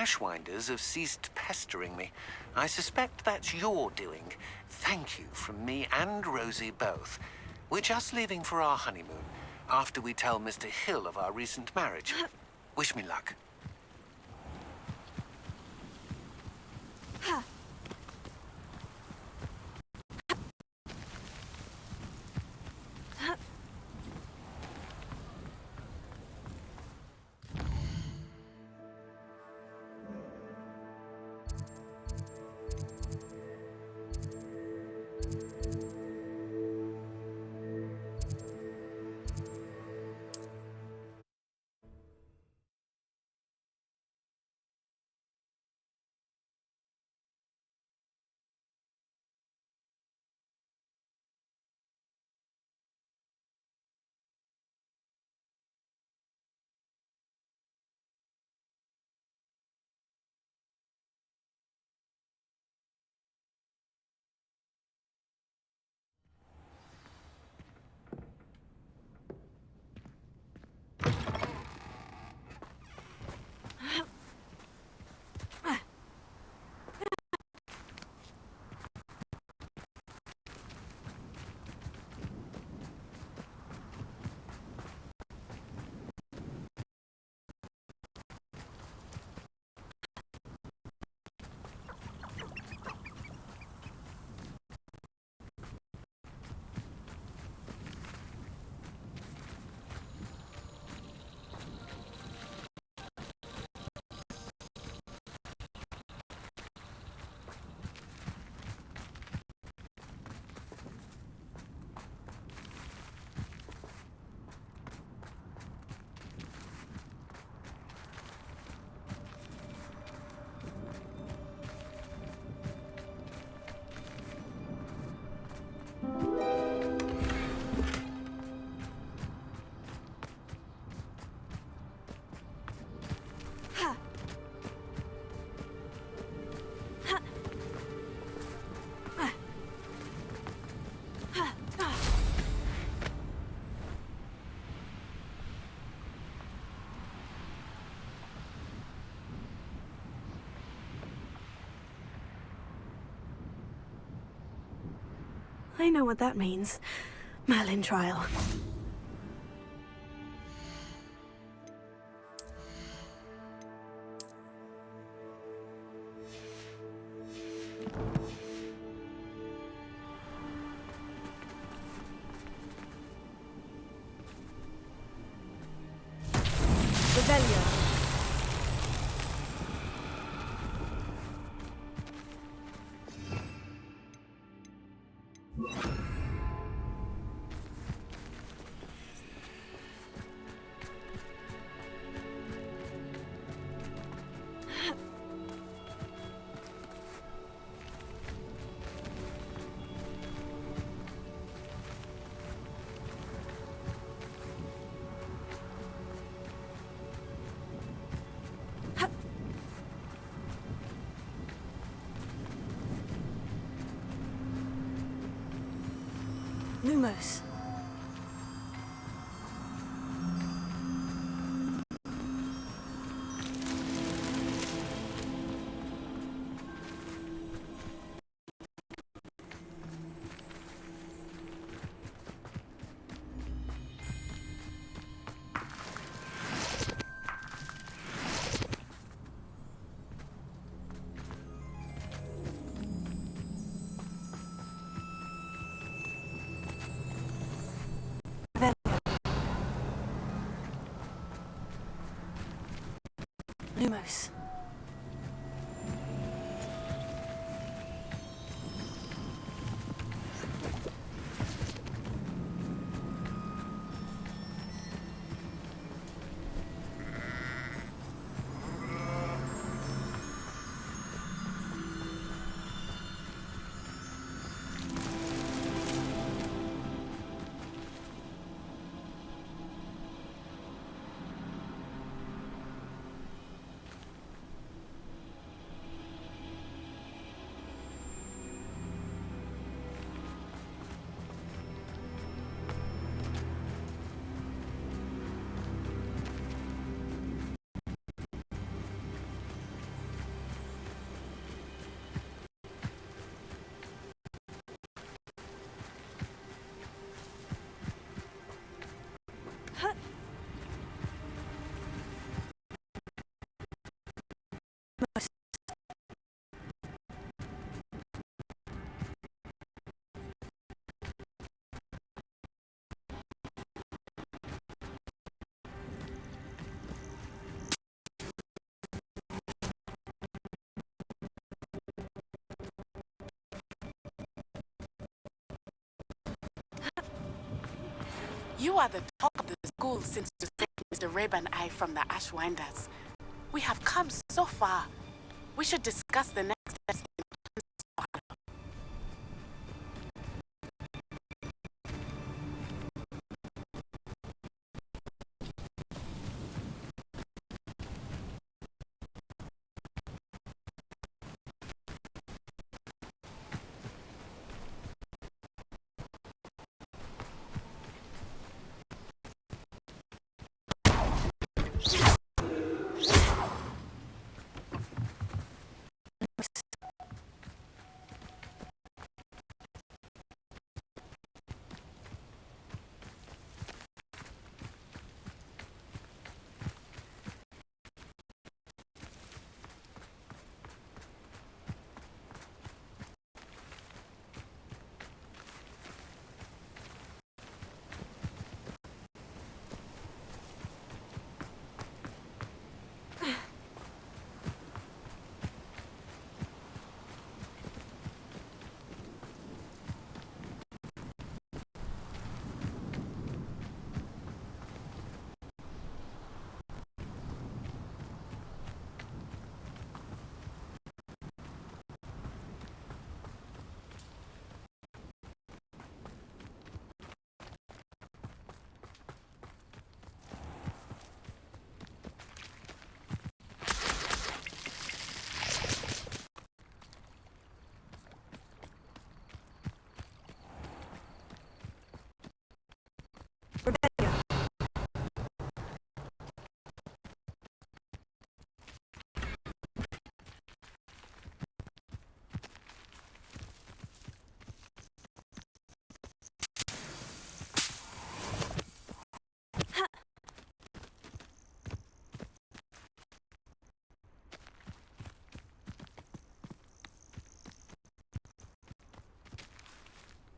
Ashwinders have ceased pestering me. I suspect that's your doing. Thank you from me and Rosie both. We're just leaving for our honeymoon, after we tell Mr. Hill of our recent marriage. Wish me luck. I know what that means. Merlin trial. Lumos. Lumos. You are the talk of the school since you saved Mr. Rabe and I from the Ashwinders. We have come so far. We should discuss the next steps.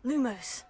Lumos.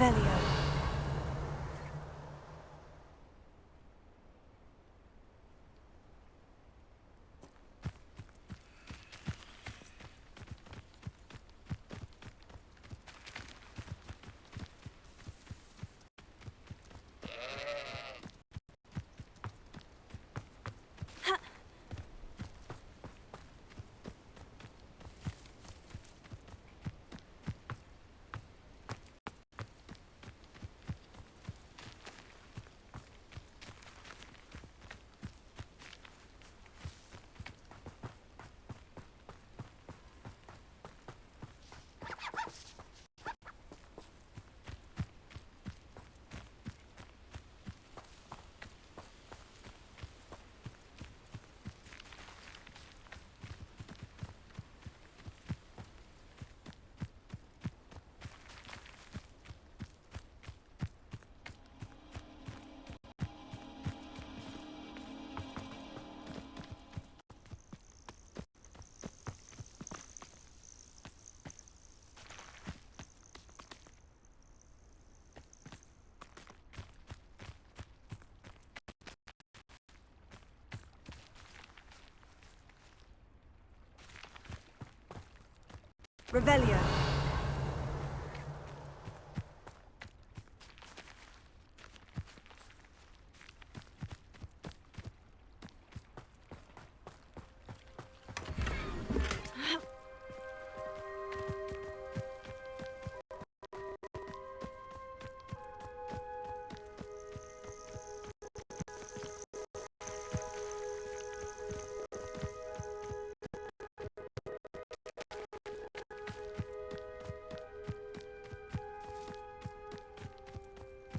Revelio. Revelio.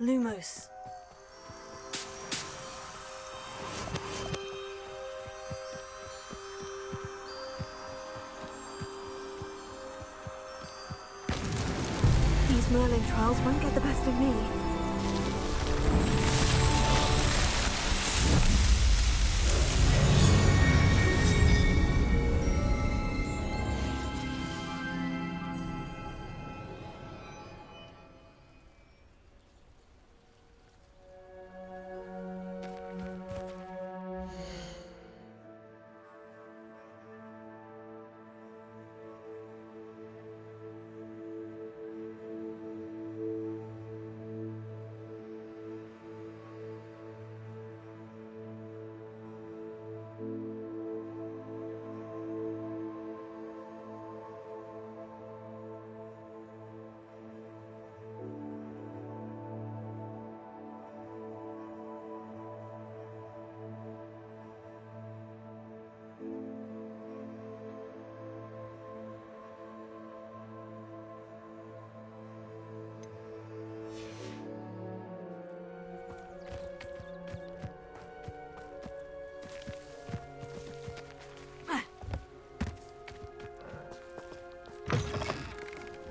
Lumos. These Merlin trials won't get the best of me.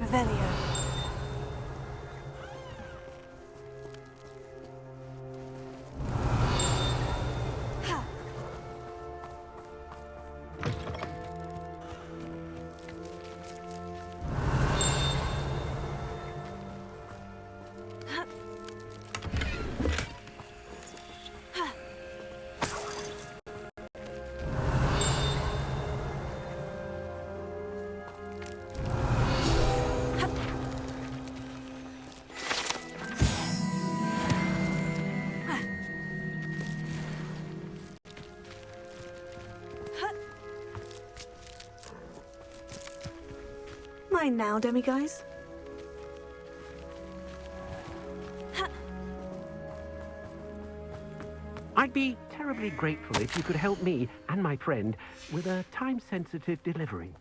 Revelio. Mine now, demiguise. I'd be terribly grateful if you could help me and my friend with a time-sensitive delivery.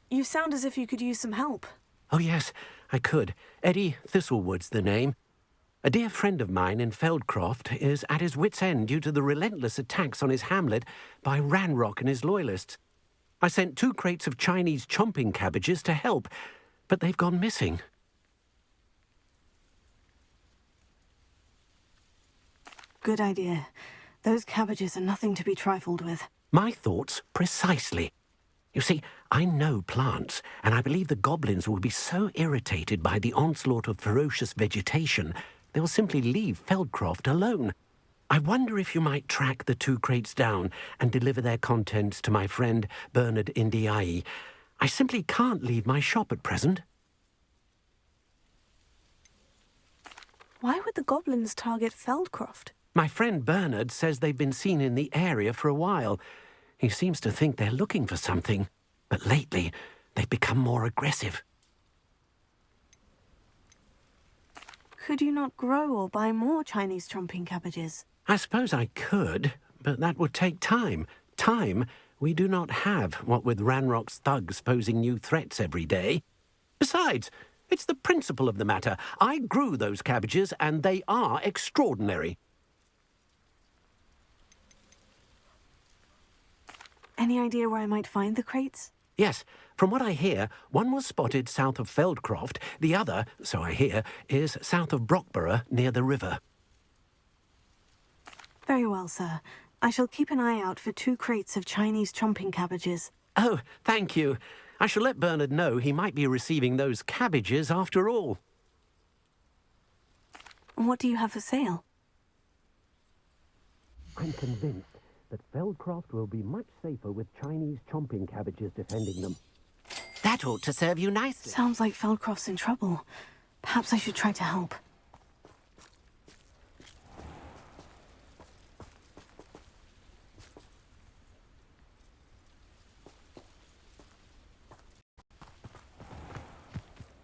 You sound as if you could use some help. Oh, yes, I could. Eddie Thistlewood's the name. A dear friend of mine in Feldcroft is at his wit's end due to the relentless attacks on his hamlet by Ranrock and his loyalists. I sent 2 crates of Chinese chomping cabbages to help, but they've gone missing. Good idea. Those cabbages are nothing to be trifled with. My thoughts precisely. You see, I know plants, and I believe the goblins will be so irritated by the onslaught of ferocious vegetation, they'll simply leave Feldcroft alone. I wonder if you might track the 2 crates down and deliver their contents to my friend Bernard Indiai. I simply can't leave my shop at present. Why would the goblins target Feldcroft? My friend Bernard says they've been seen in the area for a while. He seems to think they're looking for something, but lately they've become more aggressive. Could you not grow or buy more Chinese chomping cabbages? I suppose I could, but that would take time. Time we do not have, what with Ranrock's thugs posing new threats every day. Besides, it's the principle of the matter. I grew those cabbages, and they are extraordinary. Any idea where I might find the crates? Yes, from what I hear, one was spotted south of Feldcroft. The other, so I hear, is south of Brockborough, near the river. Very well, sir. I shall keep an eye out for 2 crates of Chinese chomping cabbages. Oh, thank you. I shall let Bernard know he might be receiving those cabbages after all. And what do you have for sale? I'm convinced that Feldcroft will be much safer with Chinese chomping cabbages defending them. That ought to serve you nicely. Sounds like Feldcroft's in trouble. Perhaps I should try to help.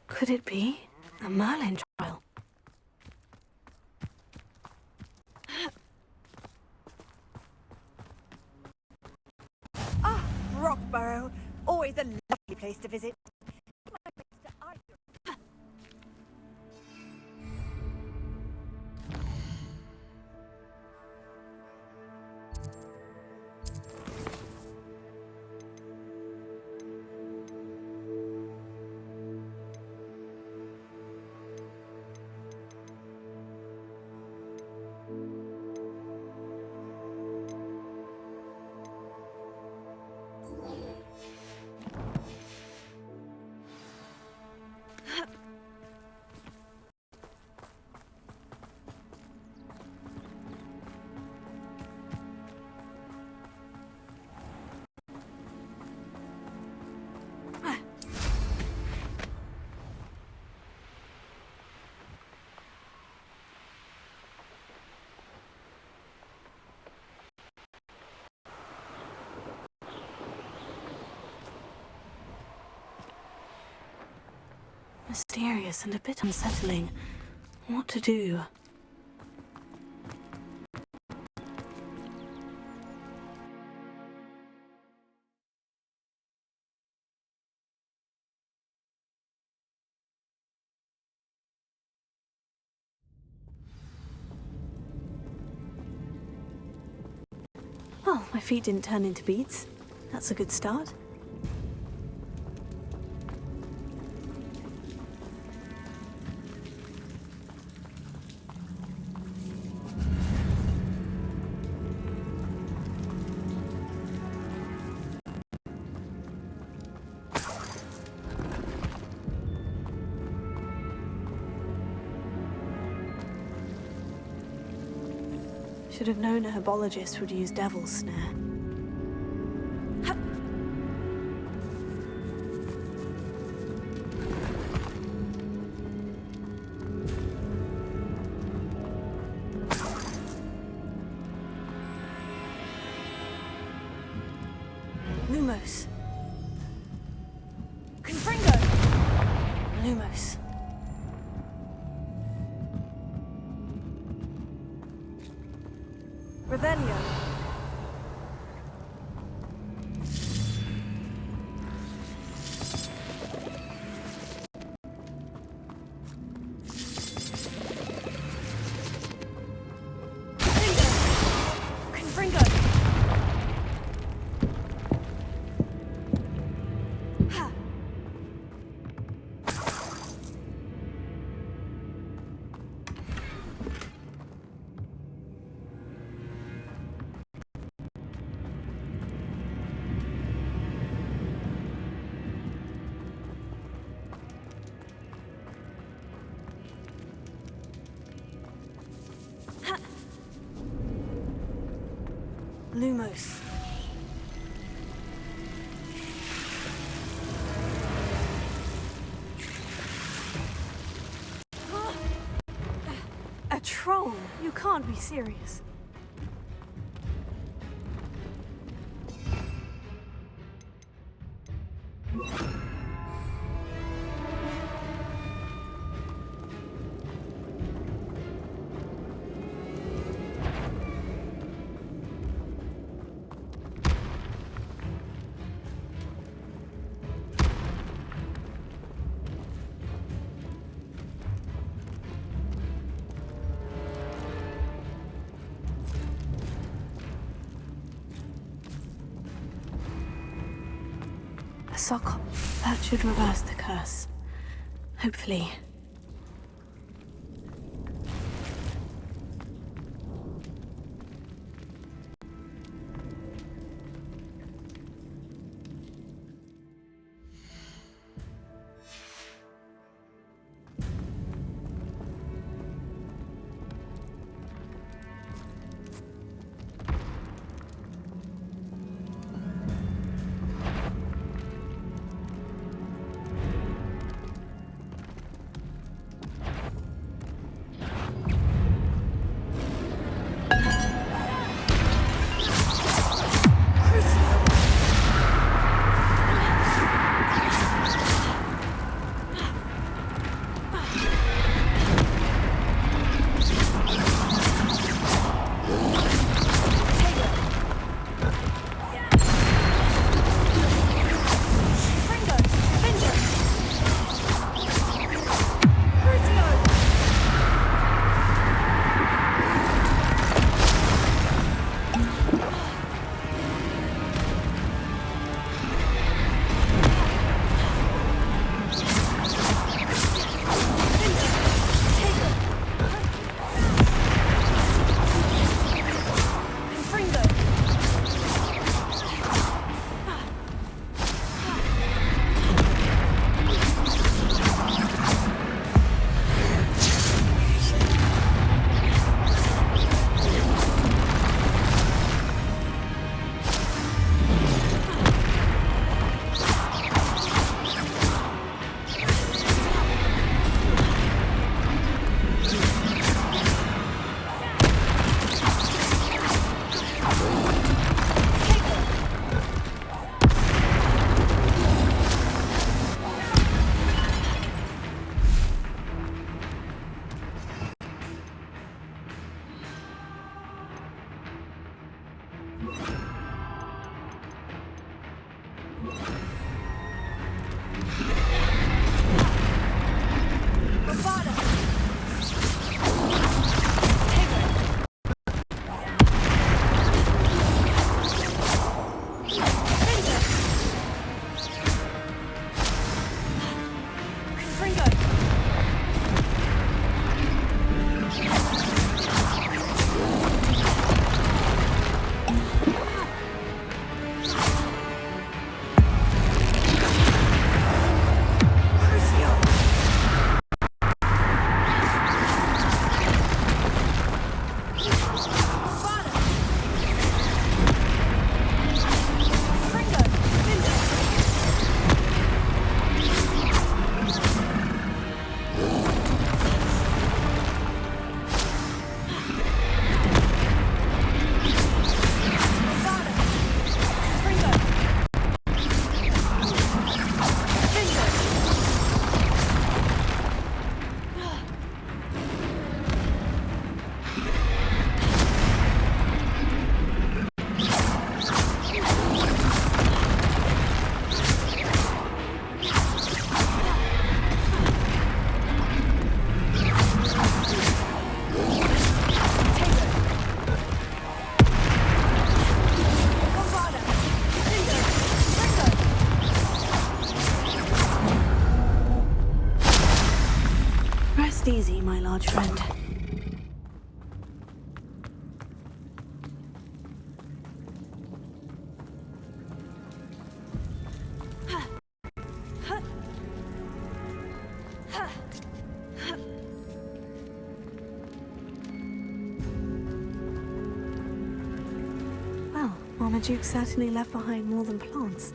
Could it be a Merlin trial? Ah, Brockborough. Always a lovely place to visit. Mysterious and a bit unsettling. What to do? Well, my feet didn't turn into beads. That's a good start. Should have known a herbologist would use devil's snare. Lumos. Confringo! Lumos. Revelio. Confringo. Ha. Lumos. A troll? You can't be serious. A sock. That should reverse the curse. Hopefully. Easy, my large friend. Well, Marmaduke certainly left behind more than plants.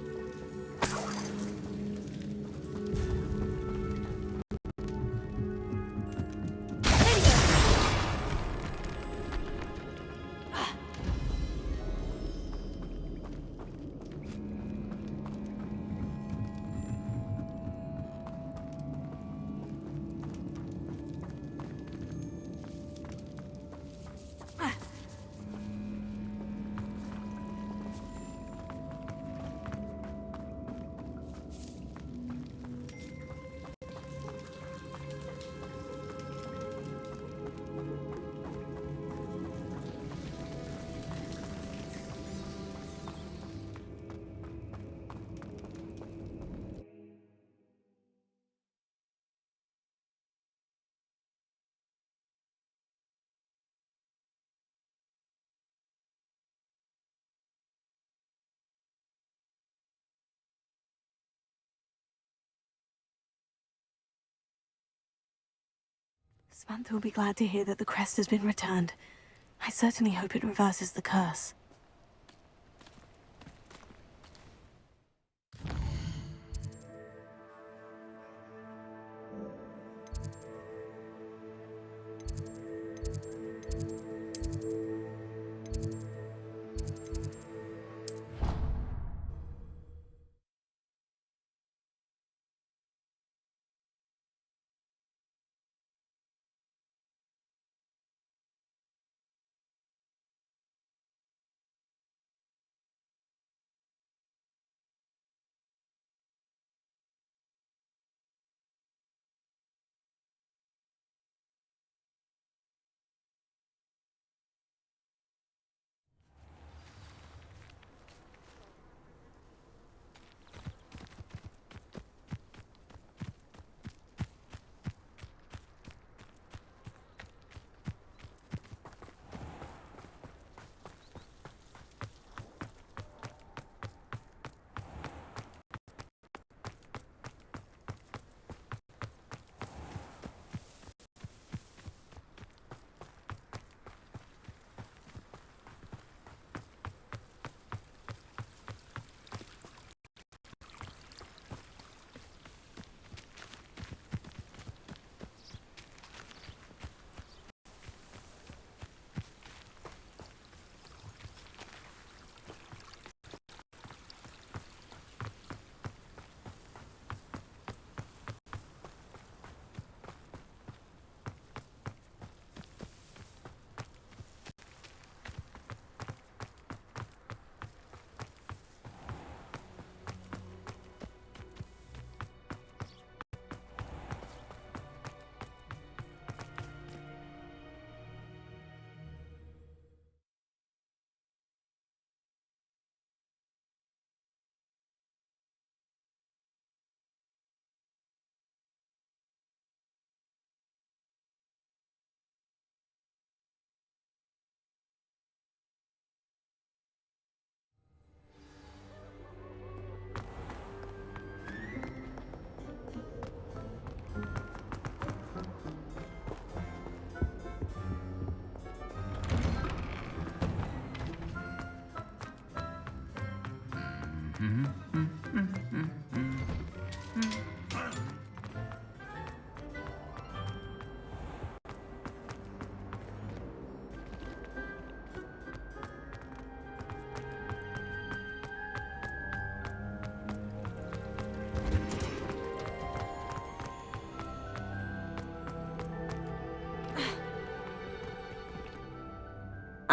Samantha will be glad to hear that the crest has been returned. I certainly hope it reverses the curse.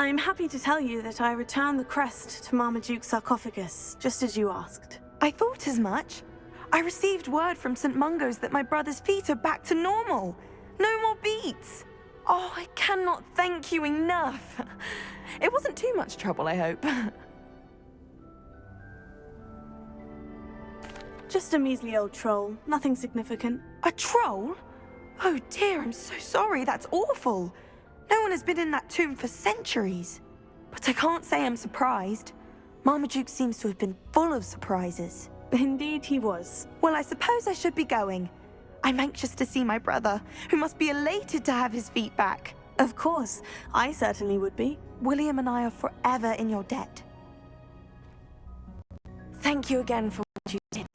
I'm happy to tell you that I returned the crest to Marmaduke's sarcophagus, just as you asked. I thought as much. I received word from St. Mungo's that my brother's feet are back to normal. No more beats. Oh, I cannot thank you enough. It wasn't too much trouble, I hope. Just a measly old troll, nothing significant. A troll? Oh dear, I'm so sorry. That's awful. No one has been in that tomb for centuries. But I can't say I'm surprised. Marmaduke seems to have been full of surprises. Indeed he was. Well, I suppose I should be going. I'm anxious to see my brother, who must be elated to have his feet back. Of course, I certainly would be. William and I are forever in your debt. Thank you again for what you did.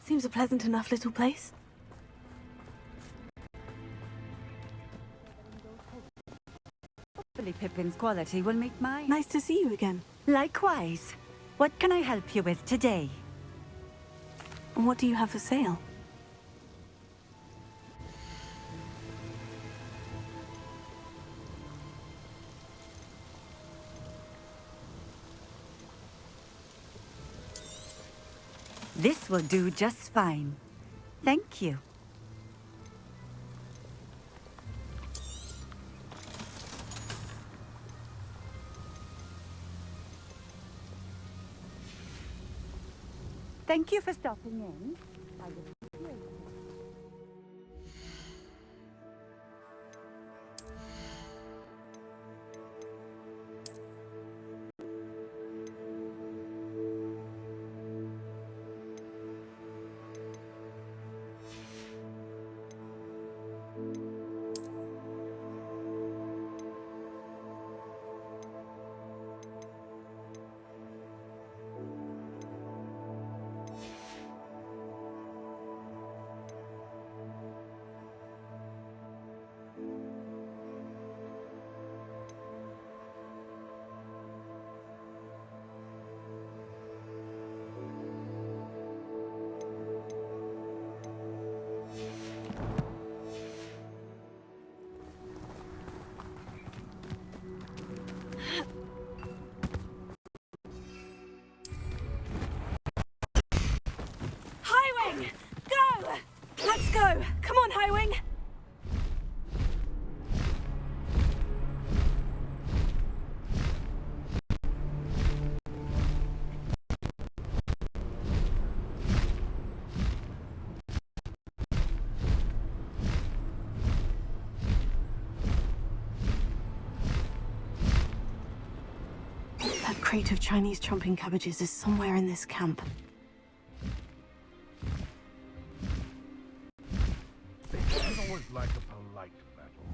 Seems a pleasant enough little place. Hopefully Pippin's quality will meet mine. Nice to see you again. Likewise. What can I help you with today? What do you have for sale? This will do just fine. Thank you. Thank you for stopping in. I will see you later. crate of Chinese chomping cabbages is somewhere in this camp. I always like a polite battle.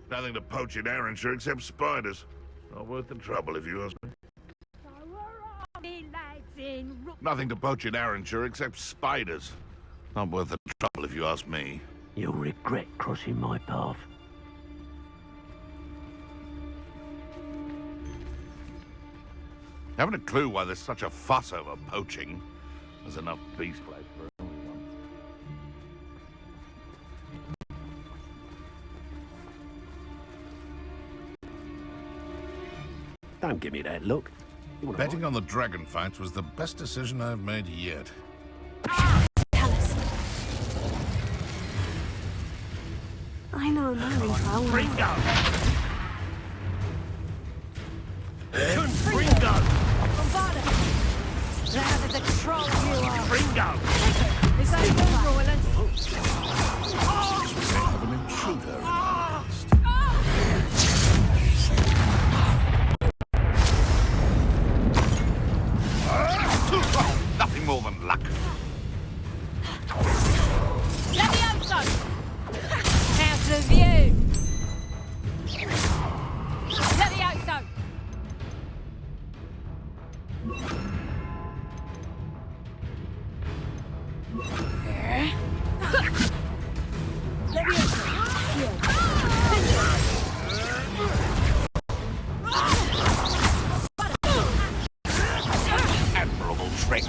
Nothing to poach in Arrowshire except spiders. Not worth the trouble, if you ask me. Nothing to poach in Arrowshire except spiders. Not worth the trouble, if you ask me. You'll regret crossing my path. Haven't a clue why there's such a fuss over poaching. There's enough beast place for everyone. Don't give me that look. You wanna Betting on the dragon fights was the best decision I've made yet. Tell us. I know Ravenclaw. Ringo! Ringo! That is a troll you are. Ringo! Is that your violence? Of an intruder in our midst. Nothing more than luck. Levioso! House of you! Levioso! Admirable trick.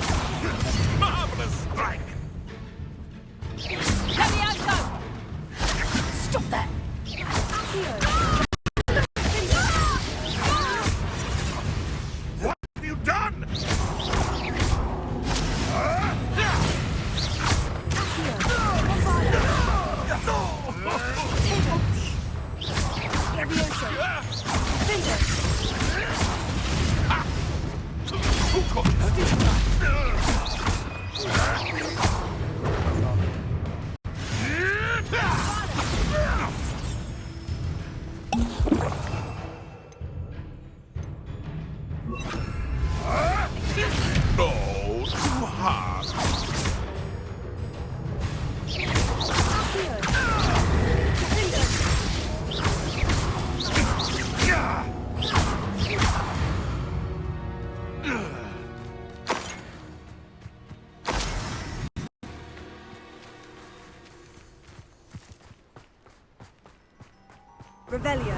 Marvelous strike. Levioso! Stop that! What have you done? No, too hard. Revelio.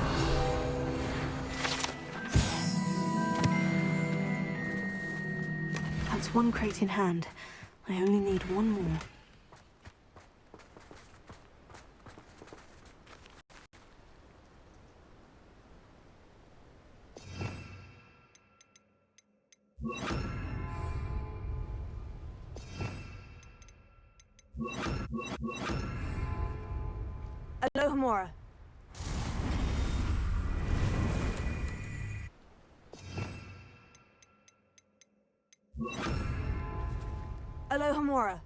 That's one crate in hand. I only need one more. Alohomora. Alohomora.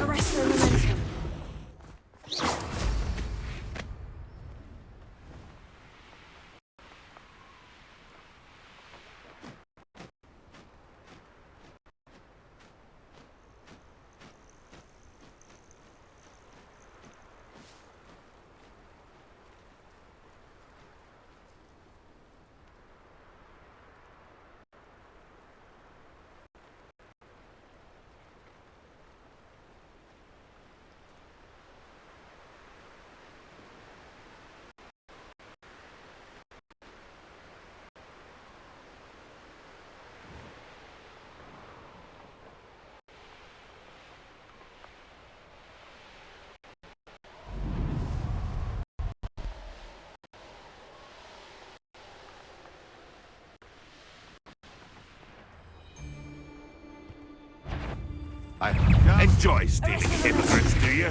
Arrest the momentum. I enjoy stealing hypocrites, do you?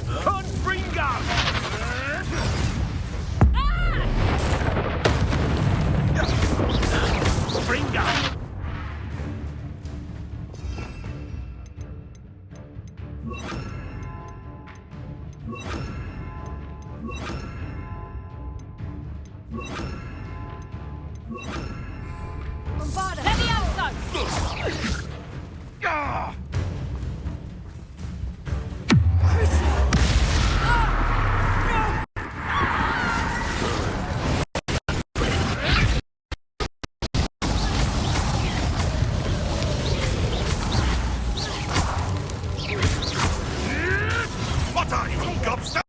What are you, gobster?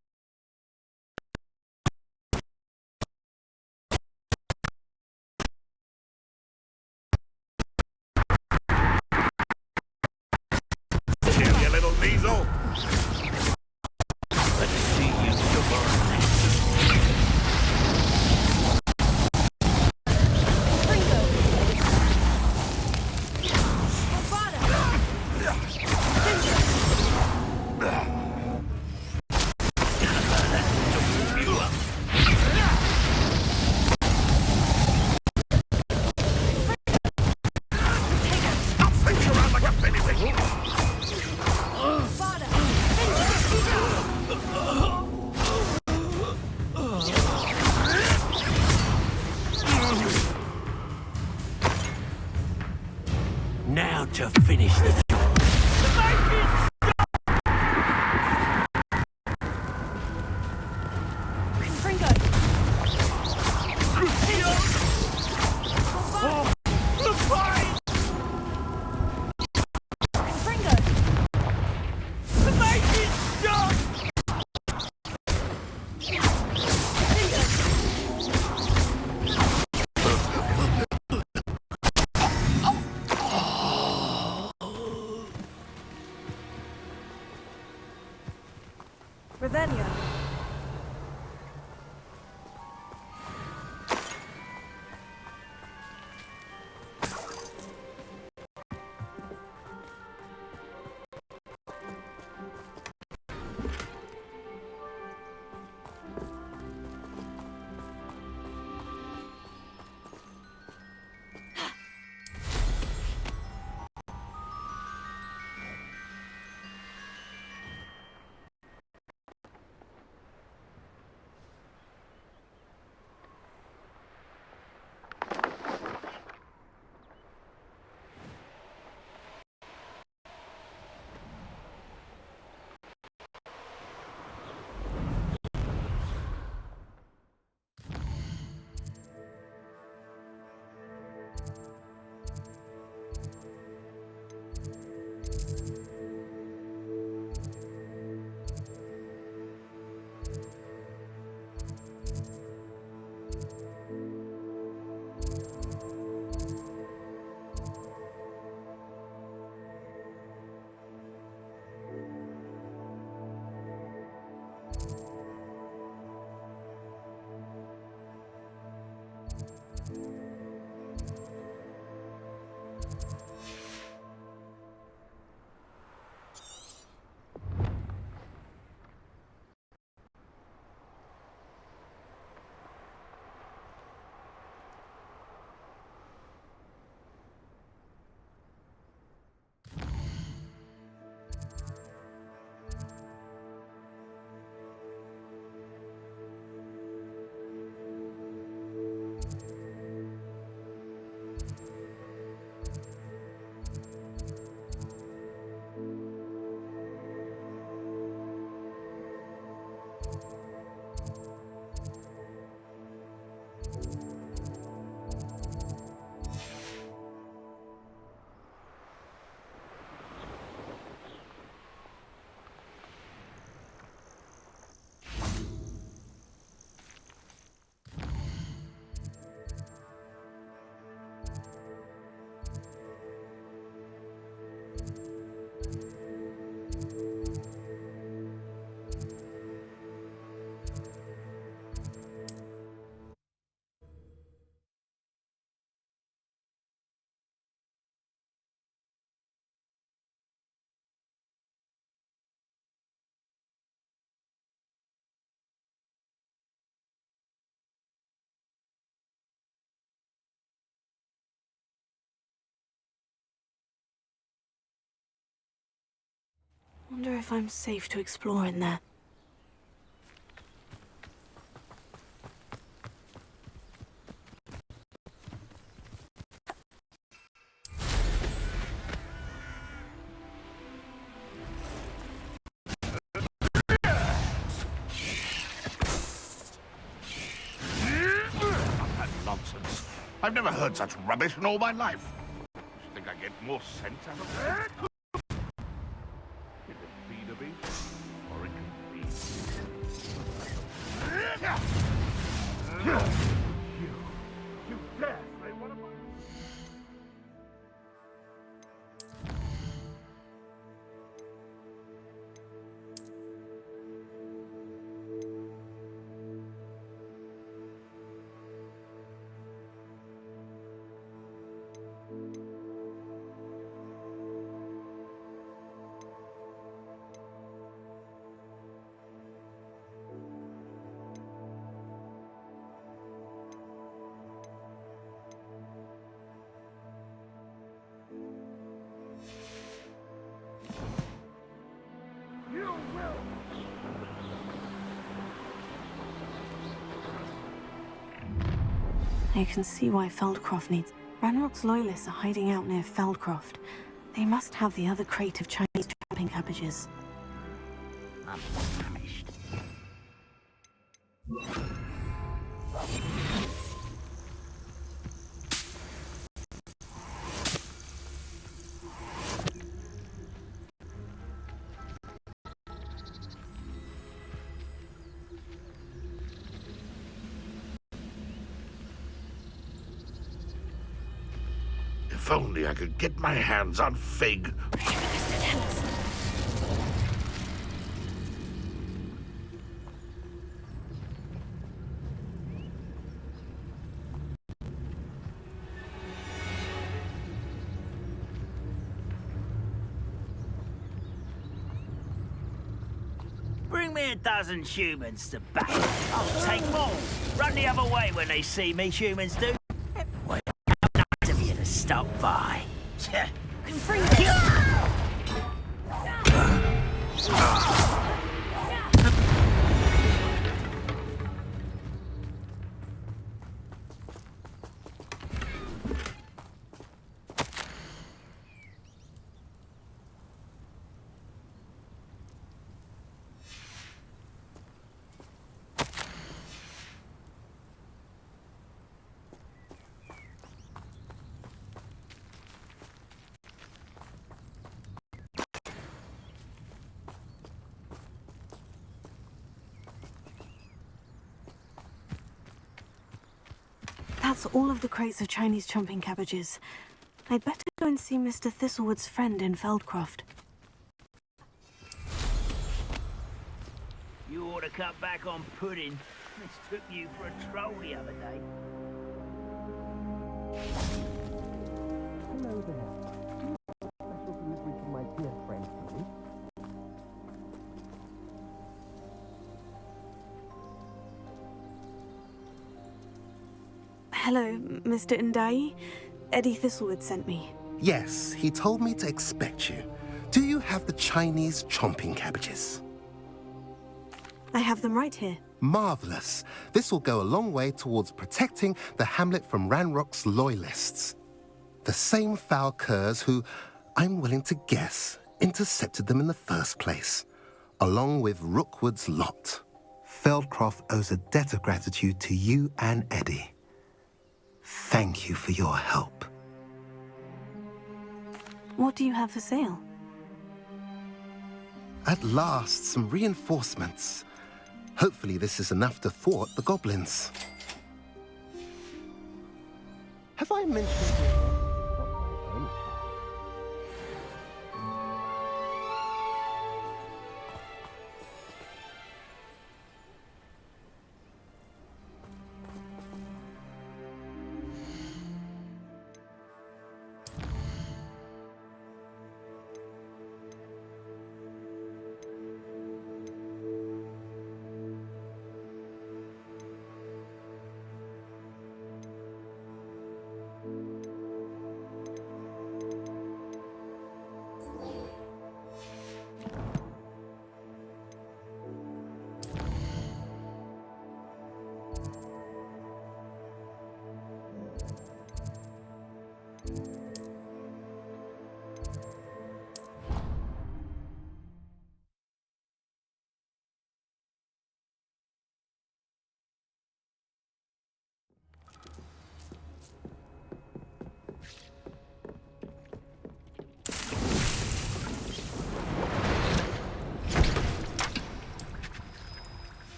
Here, you little weasel. Let's see you tomorrow. Stop flicking around like a pennywig. Now to finish the job. Ravelia. Wonder if I'm safe to explore in there. Nonsense. I've never heard such rubbish in all my life. I think I get more sense out of that. Is it feed a beast or it can feed? You dare say one of my... I can see why Feldcroft needs... Ranrock's loyalists are hiding out near Feldcroft. They must have the other crate of Chinese chopping cabbages. I'm famished. If only I could get my hands on Fig. Bring me a dozen humans to back. I'll take more. Run the other way when they see me, humans do. Well, how nice of you to stop by. That's all of the crates of Chinese chomping cabbages. I'd better go and see Mr. Thistlewood's friend in Feldcroft. You ought to cut back on pudding. Mistook you for a troll the other day. Hello there. Special delivery from my dear friend, please. Hello, Mr. Ndai. Eddie Thistlewood sent me. Yes, he told me to expect you. Do you have the Chinese chomping cabbages? I have them right here. Marvelous. This will go a long way towards protecting the hamlet from Ranrock's loyalists. The same foul curs who, I'm willing to guess, intercepted them in the first place, along with Rookwood's lot. Feldcroft owes a debt of gratitude to you and Eddie. Thank you for your help. What do you have for sale? At last, some reinforcements. Hopefully this is enough to thwart the goblins. Have I mentioned...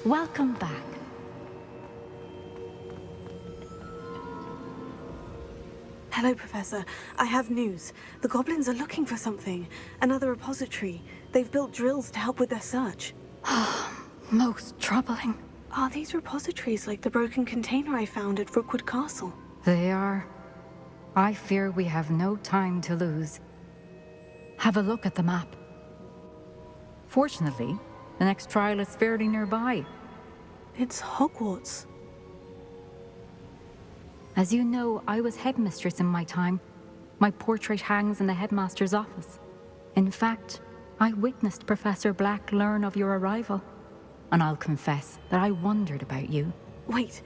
Welcome back. Hello, Professor. I have news. The goblins are looking for something. Another repository. They've built drills to help with their search. Most troubling. Are these repositories like the broken container I found at Rookwood Castle? They are. I fear we have no time to lose. Have a look at the map. Fortunately, the next trial is fairly nearby. It's Hogwarts. As you know, I was headmistress in my time. My portrait hangs in the headmaster's office. In fact, I witnessed Professor Black learn of your arrival. And I'll confess that I wondered about you. Wait,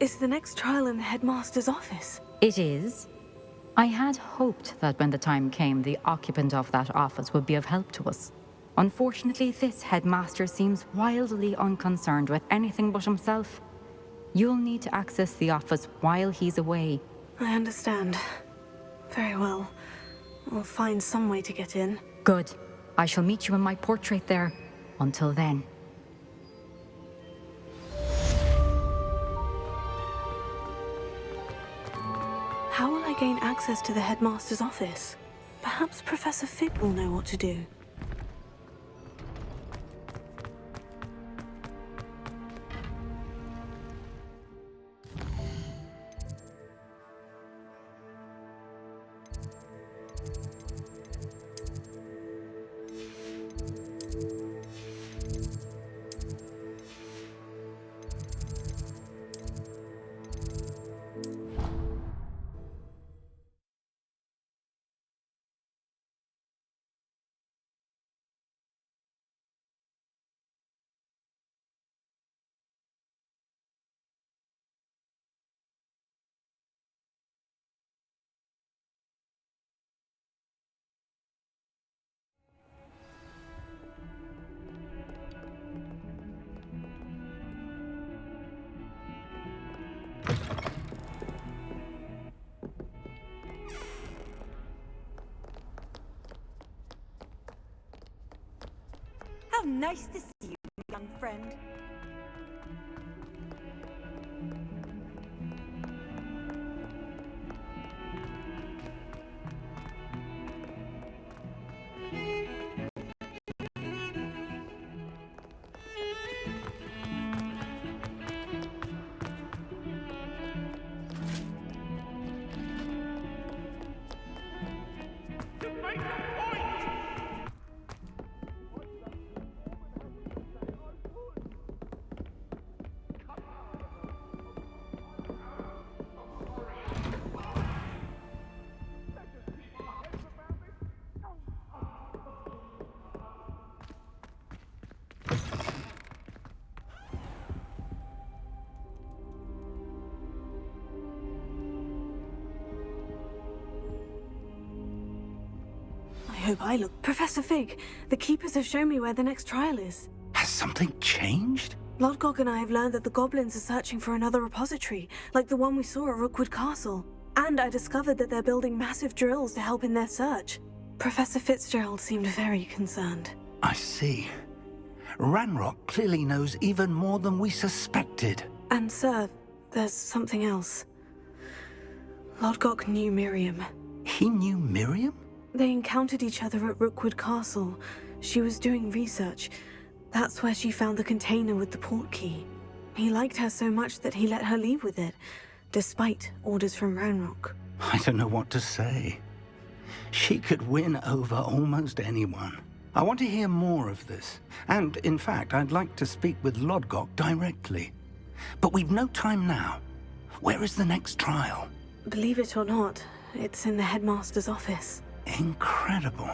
is the next trial in the headmaster's office? It is. I had hoped that when the time came, the occupant of that office would be of help to us. Unfortunately, this headmaster seems wildly unconcerned with anything but himself. You'll need to access the office while he's away. I understand. Very well. We'll find some way to get in. Good. I shall meet you in my portrait there. Until then. How will I gain access to the headmaster's office? Perhaps Professor Fig will know what to do. How nice to see you, young friend. I hope I look. Professor Fig, the Keepers have shown me where the next trial is. Has something changed? Lodgok and I have learned that the goblins are searching for another repository, like the one we saw at Rookwood Castle. And I discovered that they're building massive drills to help in their search. Professor Fitzgerald seemed very concerned. I see. Ranrock clearly knows even more than we suspected. And sir, there's something else. Lodgok knew Miriam. He knew Miriam? They encountered each other at Rookwood Castle. She was doing research. That's where she found the container with the port key. He liked her so much that he let her leave with it, despite orders from Ranrock. I don't know what to say. She could win over almost anyone. I want to hear more of this. And, in fact, I'd like to speak with Lodgok directly. But we've no time now. Where is the next trial? Believe it or not, it's in the headmaster's office. Incredible.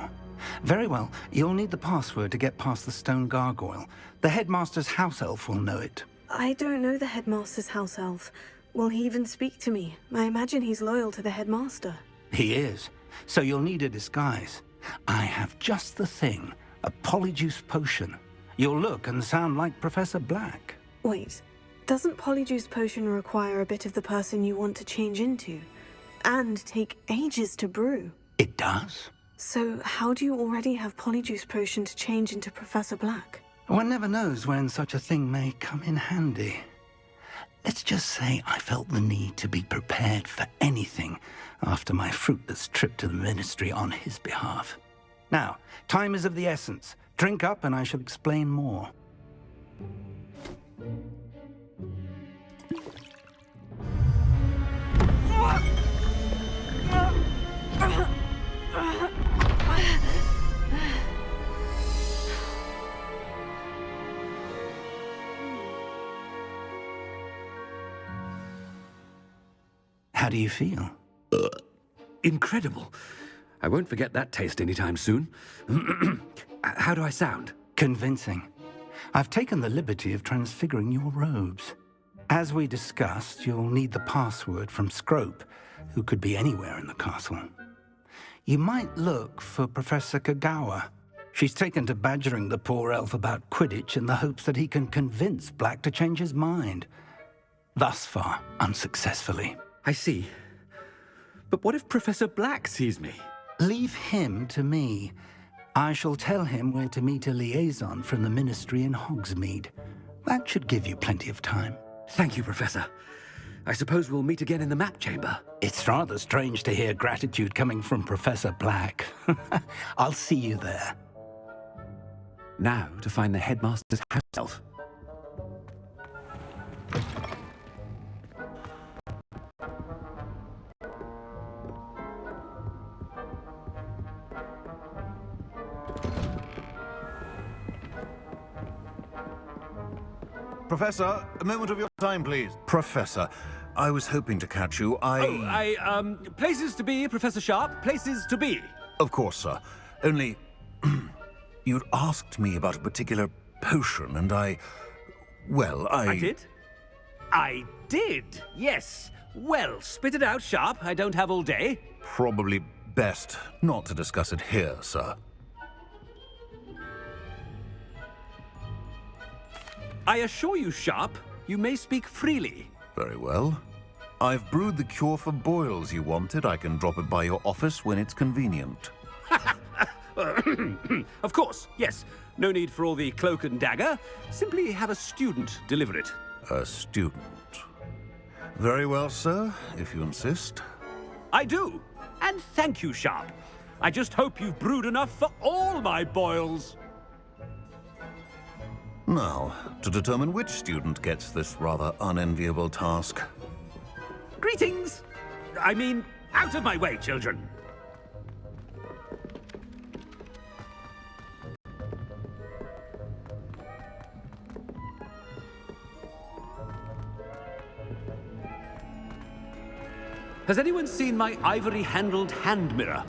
Very well. You'll need the password to get past the stone gargoyle. The headmaster's house elf will know it. I don't know the headmaster's house elf. Will he even speak to me? I imagine he's loyal to the headmaster. He is. So you'll need a disguise. I have just the thing. A polyjuice potion. You'll look and sound like Professor Black. Wait, doesn't polyjuice potion require a bit of the person you want to change into? And take ages to brew? It does. So how do you already have polyjuice potion to change into Professor Black? One never knows when such a thing may come in handy. Let's just say I felt the need to be prepared for anything after my fruitless trip to the Ministry on his behalf. Now, time is of the essence. Drink up and I shall explain more. How do you feel? Incredible. I won't forget that taste anytime soon. How do I sound? Convincing. I've taken the liberty of transfiguring your robes. As we discussed, you'll need the password from Scrope, who could be anywhere in the castle. You might look for Professor Kagawa. She's taken to badgering the poor elf about Quidditch in the hopes that he can convince Black to change his mind. Thus far, unsuccessfully. I see. But what if Professor Black sees me? Leave him to me. I shall tell him where to meet a liaison from the Ministry in Hogsmeade. That should give you plenty of time. Thank you, Professor. I suppose we'll meet again in the map chamber. It's rather strange to hear gratitude coming from Professor Black. I'll see you there. Now to find the headmaster's house elf. Professor, a moment of your time, please. Professor, I was hoping to catch you. Places to be, Professor Sharp. Places to be. Of course, sir. Only, you'd asked me about a particular potion, and I did? I did, yes. Well, spit it out, Sharp. I don't have all day. Probably best not to discuss it here, sir. I assure you, Sharp, you may speak freely. Very well. I've brewed the cure for boils you wanted. I can drop it by your office when it's convenient. Of course, yes. No need for all the cloak and dagger. Simply have a student deliver it. A student. Very well, sir, if you insist. I do. And thank you, Sharp. I just hope you've brewed enough for all my boils. Now, to determine which student gets this rather unenviable task. Greetings! I mean, out of my way, children. Has anyone seen my ivory-handled hand mirror?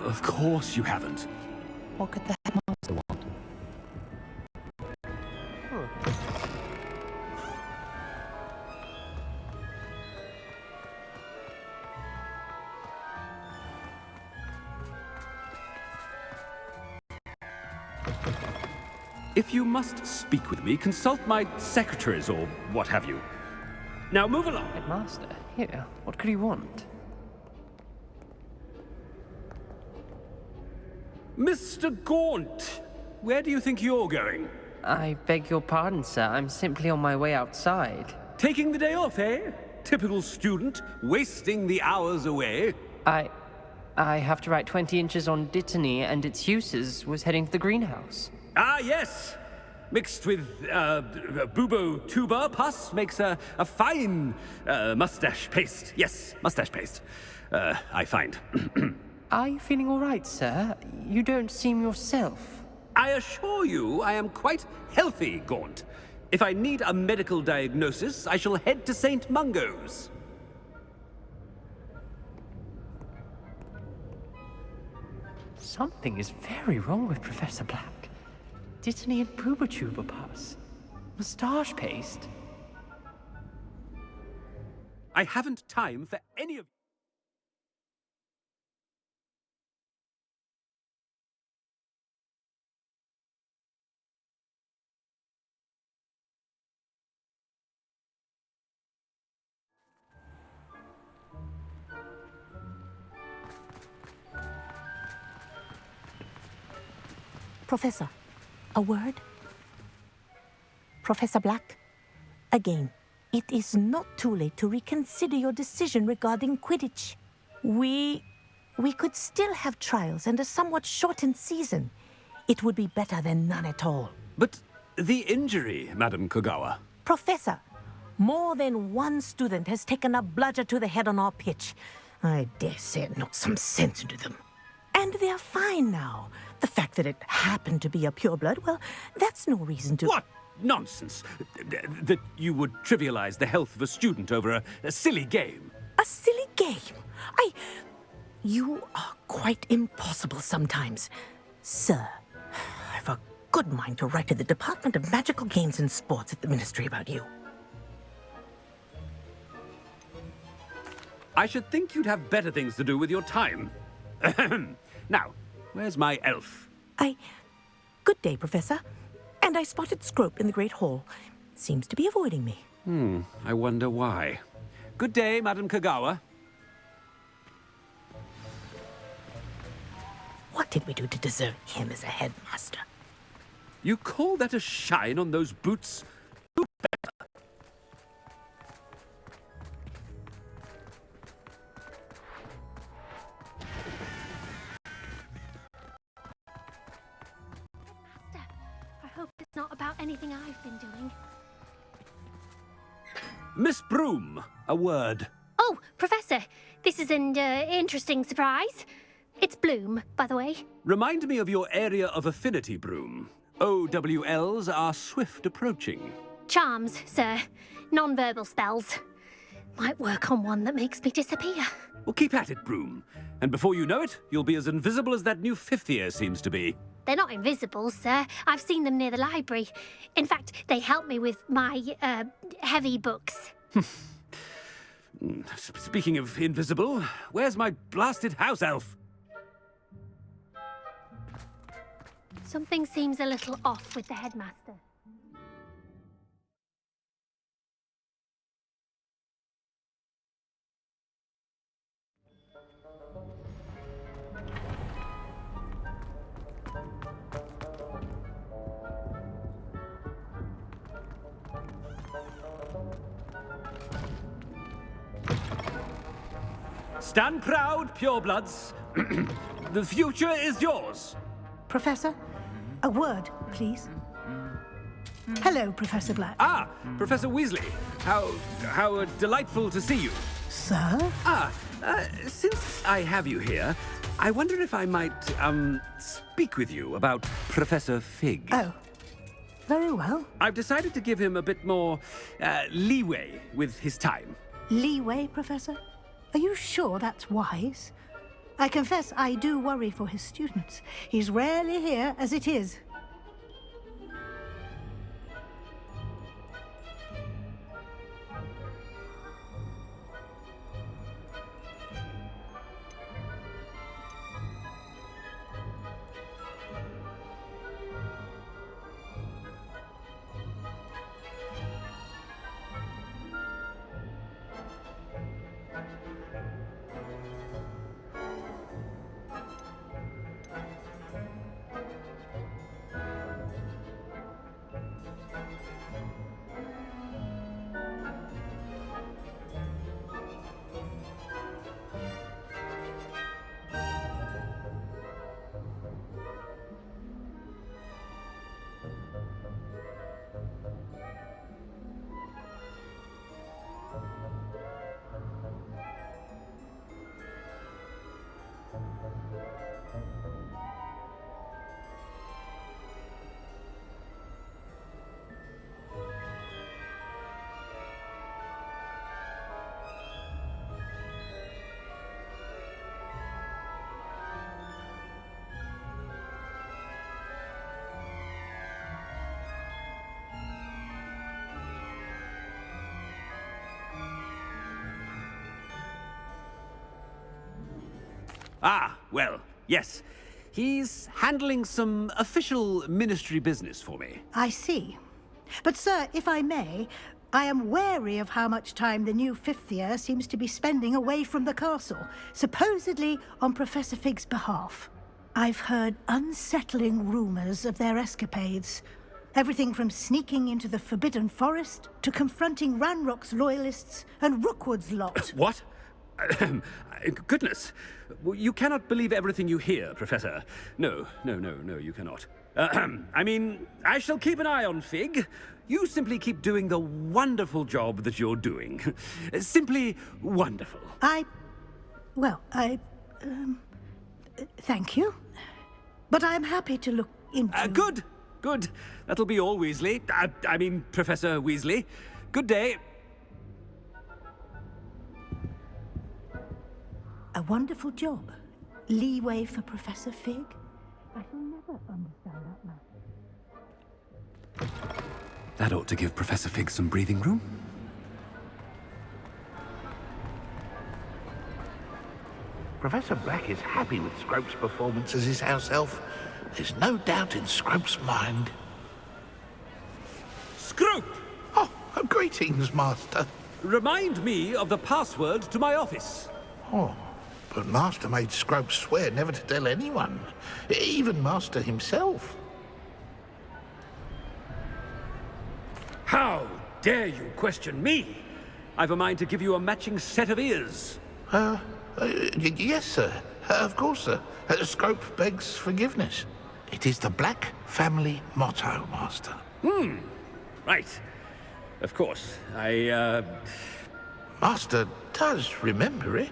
Of course you haven't. What could the headmaster want? If you must speak with me, consult my secretaries or what have you. Now move along. Headmaster? Here, what could he want? Mr. Gaunt, where do you think you're going? I beg your pardon, sir. I'm simply on my way outside. Taking the day off, eh? Typical student, wasting the hours away. I have to write 20 inches on Dittany and its uses. Was heading to the greenhouse. Ah, yes. Mixed with bubo tuber pus makes a fine mustache paste. Yes, mustache paste. I find. Are you feeling all right, sir? You don't seem yourself. I assure you I am quite healthy, Gaunt. If I need a medical diagnosis, I shall head to St. Mungo's. Something is very wrong with Professor Black. Dittany and Boobertuber pus. Moustache paste. I haven't time for any of... Professor, a word? Professor Black. Again, it is not too late to reconsider your decision regarding Quidditch. We could still have trials and a somewhat shortened season. It would be better than none at all. But the injury, Madam Kogawa. Professor, more than one student has taken a bludger to the head on our pitch. I dare say it knocked some sense into them. And they're fine now. The fact that it happened to be a pureblood, well, that's no reason to... What nonsense! That you would trivialize the health of a student over a silly game. A silly game? You are quite impossible sometimes. Sir, I've a good mind to write to the Department of Magical Games and Sports at the Ministry about you. I should think you'd have better things to do with your time. Now, where's my elf? Good day, Professor. And I spotted Scrope in the Great Hall. Seems to be avoiding me. I wonder why. Good day, Madam Kogawa. What did we do to deserve him as a headmaster? You call that a shine on those boots? Do better. I hope it's not about anything I've been doing. Miss Broom, a word. Oh, Professor, this is an interesting surprise. It's Bloom, by the way. Remind me of your area of affinity, Broom. OWLs are swift approaching. Charms, sir. Non-verbal spells. Might work on one that makes me disappear. Well, keep at it, Broom. And before you know it, you'll be as invisible as that new fifth year seems to be. They're not invisible, sir. I've seen them near the library. In fact, they help me with my, heavy books. Speaking of invisible, where's my blasted house elf? Something seems a little off with the headmaster. Stand proud, purebloods. The future is yours. Professor, a word, please. Hello, Professor Black. Ah, Professor Weasley. How delightful to see you. Sir? Since I have you here, I wonder if I might, speak with you about Professor Fig. Oh, very well. I've decided to give him a bit more, leeway with his time. Leeway, Professor? Are you sure that's wise? I confess I do worry for his students. He's rarely here as it is. Ah, well, yes. He's handling some official ministry business for me. I see. But, sir, if I may, I am wary of how much time the new fifth year seems to be spending away from the castle, supposedly on Professor Fig's behalf. I've heard unsettling rumors of their escapades. Everything from sneaking into the Forbidden Forest to confronting Ranrock's loyalists and Rookwood's lot. What? Goodness. You cannot believe everything you hear, Professor. No, you cannot. I mean, I shall keep an eye on Fig. You simply keep doing the wonderful job that you're doing. Simply wonderful. Thank you. But I'm happy to look into... Good. That'll be all, Weasley. I mean, Professor Weasley. Good day. A wonderful job. Leeway for Professor Fig? I shall never understand that matter. That ought to give Professor Fig some breathing room. Professor Black is happy with Scrope's performance as his house elf. There's no doubt in Scrope's mind. Scrope! Oh, greetings, Master. Remind me of the password to my office. Oh, but Master made Scrope swear never to tell anyone, even Master himself. How dare you question me? I've a mind to give you a matching set of ears. Yes, sir. Of course, sir. Scrope begs forgiveness. It is the Black family motto, Master. Right. Of course. Master does remember it.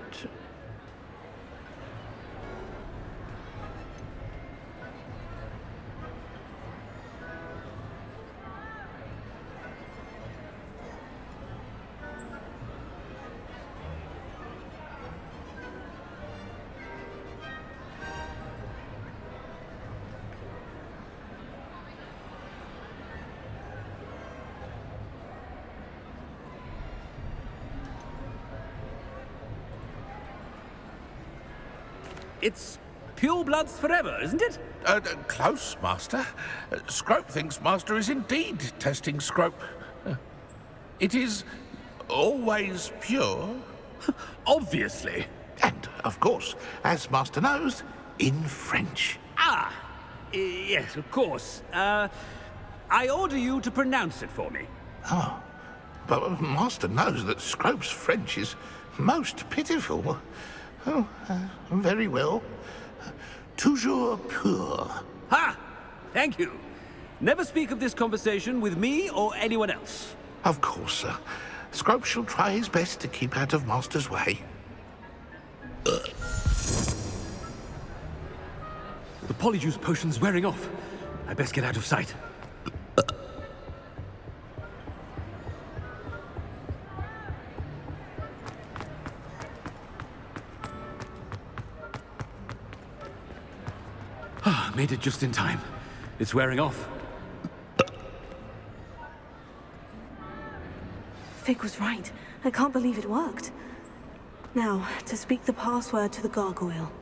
It's pure bloods forever, isn't it? Close, Master. Scrope thinks Master is indeed testing Scrope. It is always pure. Obviously. And, of course, as Master knows, in French. Yes, of course. I order you to pronounce it for me. Oh, but Master knows that Scrope's French is most pitiful. Oh, very well. Toujours pur. Ha! Thank you. Never speak of this conversation with me or anyone else. Of course, sir. Scrope shall try his best to keep out of Master's way. The polyjuice potion's wearing off. I best get out of sight. Made it just in time. It's wearing off. Fig was right. I can't believe it worked. Now, to speak the password to the gargoyle.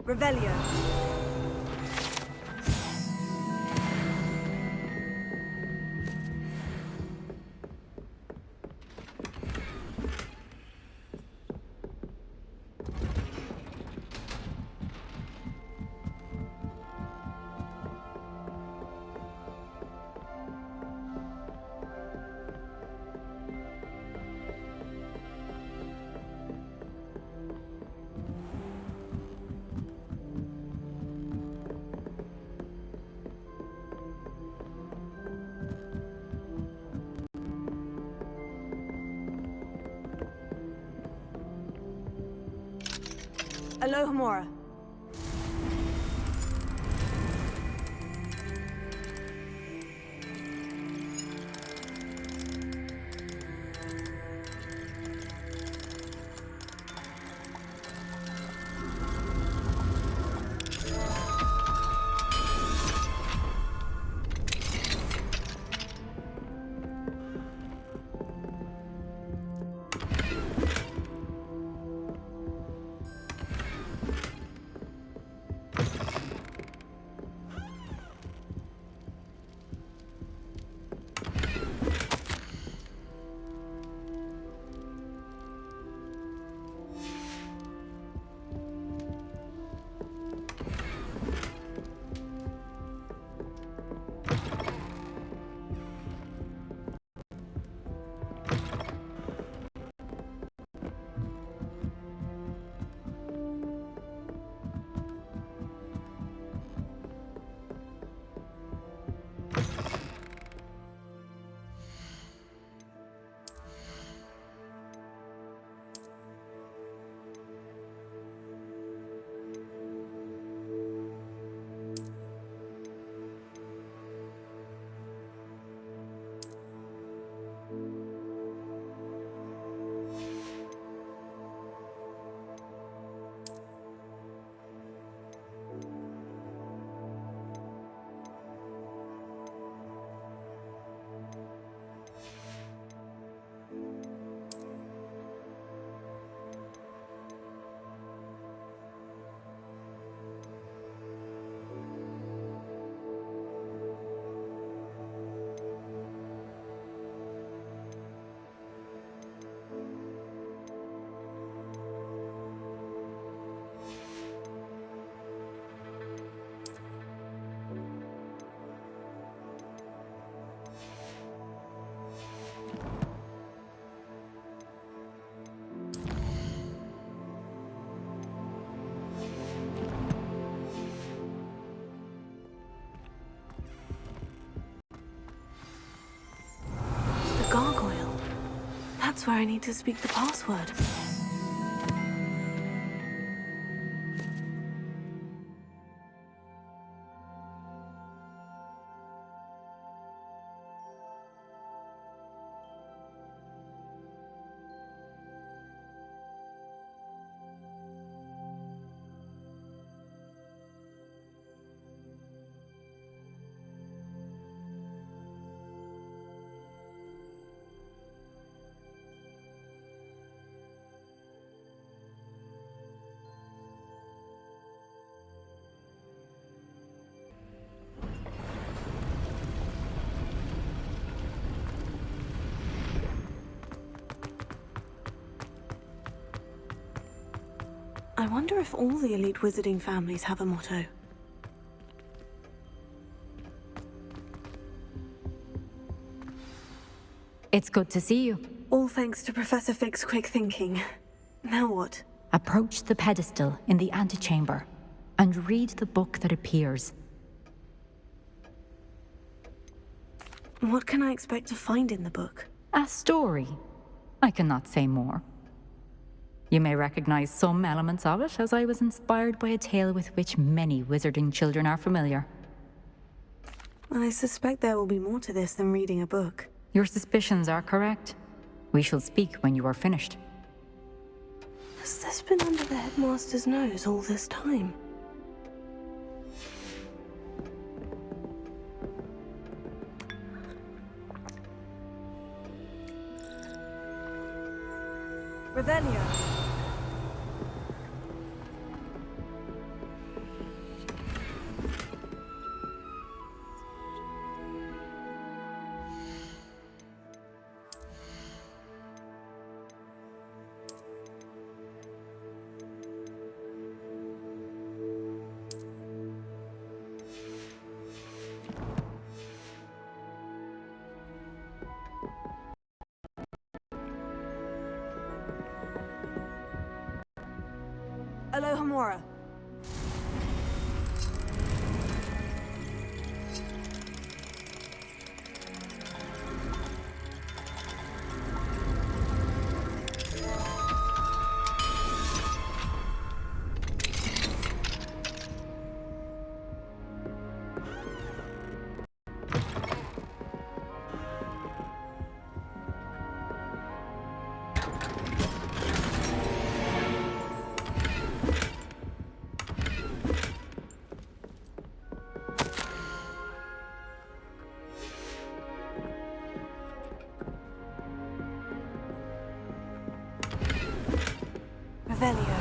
Revelio. Alohomora. Gargoyle. That's where I need to speak the password. I wonder if all the elite wizarding families have a motto. It's good to see you. All thanks to Professor Fig's quick thinking. Now what? Approach the pedestal in the antechamber and read the book that appears. What can I expect to find in the book? A story. I cannot say more. You may recognize some elements of it, as I was inspired by a tale with which many wizarding children are familiar. I suspect there will be more to this than reading a book. Your suspicions are correct. We shall speak when you are finished. Has this been under the headmaster's nose all this time? Revelio. Alohomora. Revelio.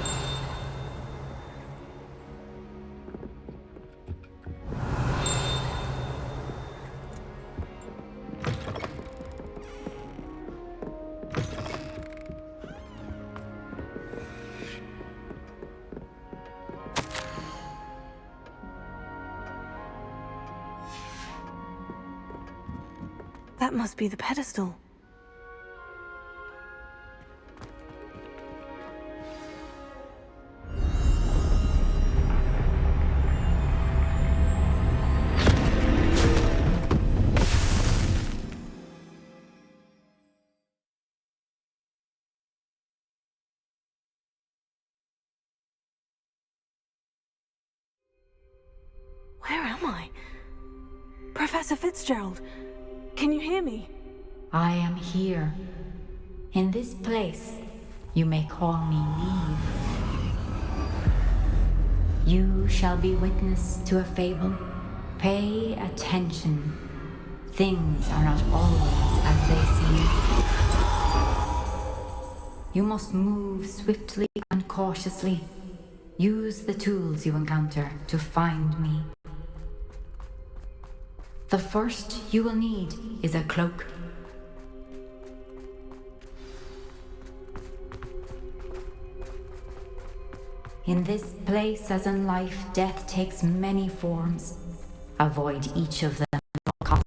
That must be the pedestal. Where am I? Professor Fitzgerald, can you hear me? I am here. In this place, you may call me Neve. You shall be witness to a fable. Pay attention. Things are not always as they seem. You must move swiftly and cautiously. Use the tools you encounter to find me. The first you will need is a cloak. In this place, as in life, death takes many forms. Avoid each of them at all costs.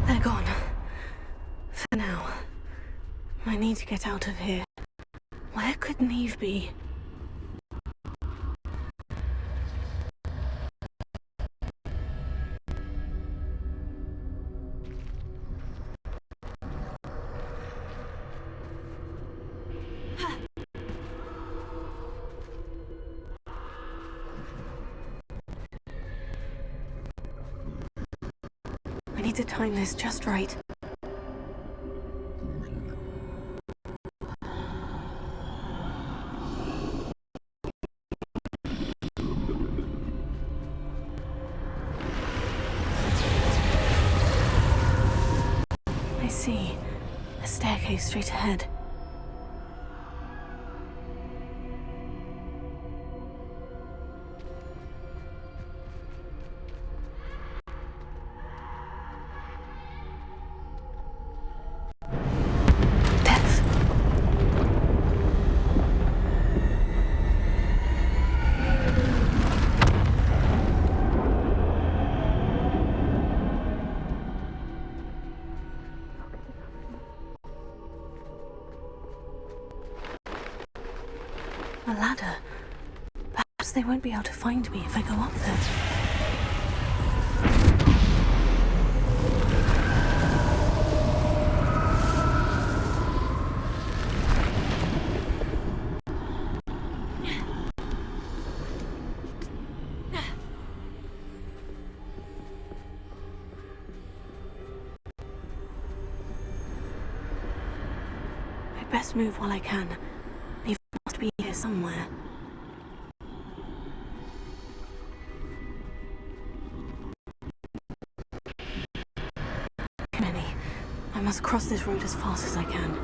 They're gone. For now. I need to get out of here. Where could Neve be? I need to time this just right. Okay, straight ahead. A ladder. Perhaps they won't be able to find me if I go up there. I'd best move while I can. He must be here somewhere. Many. I must cross this road as fast as I can.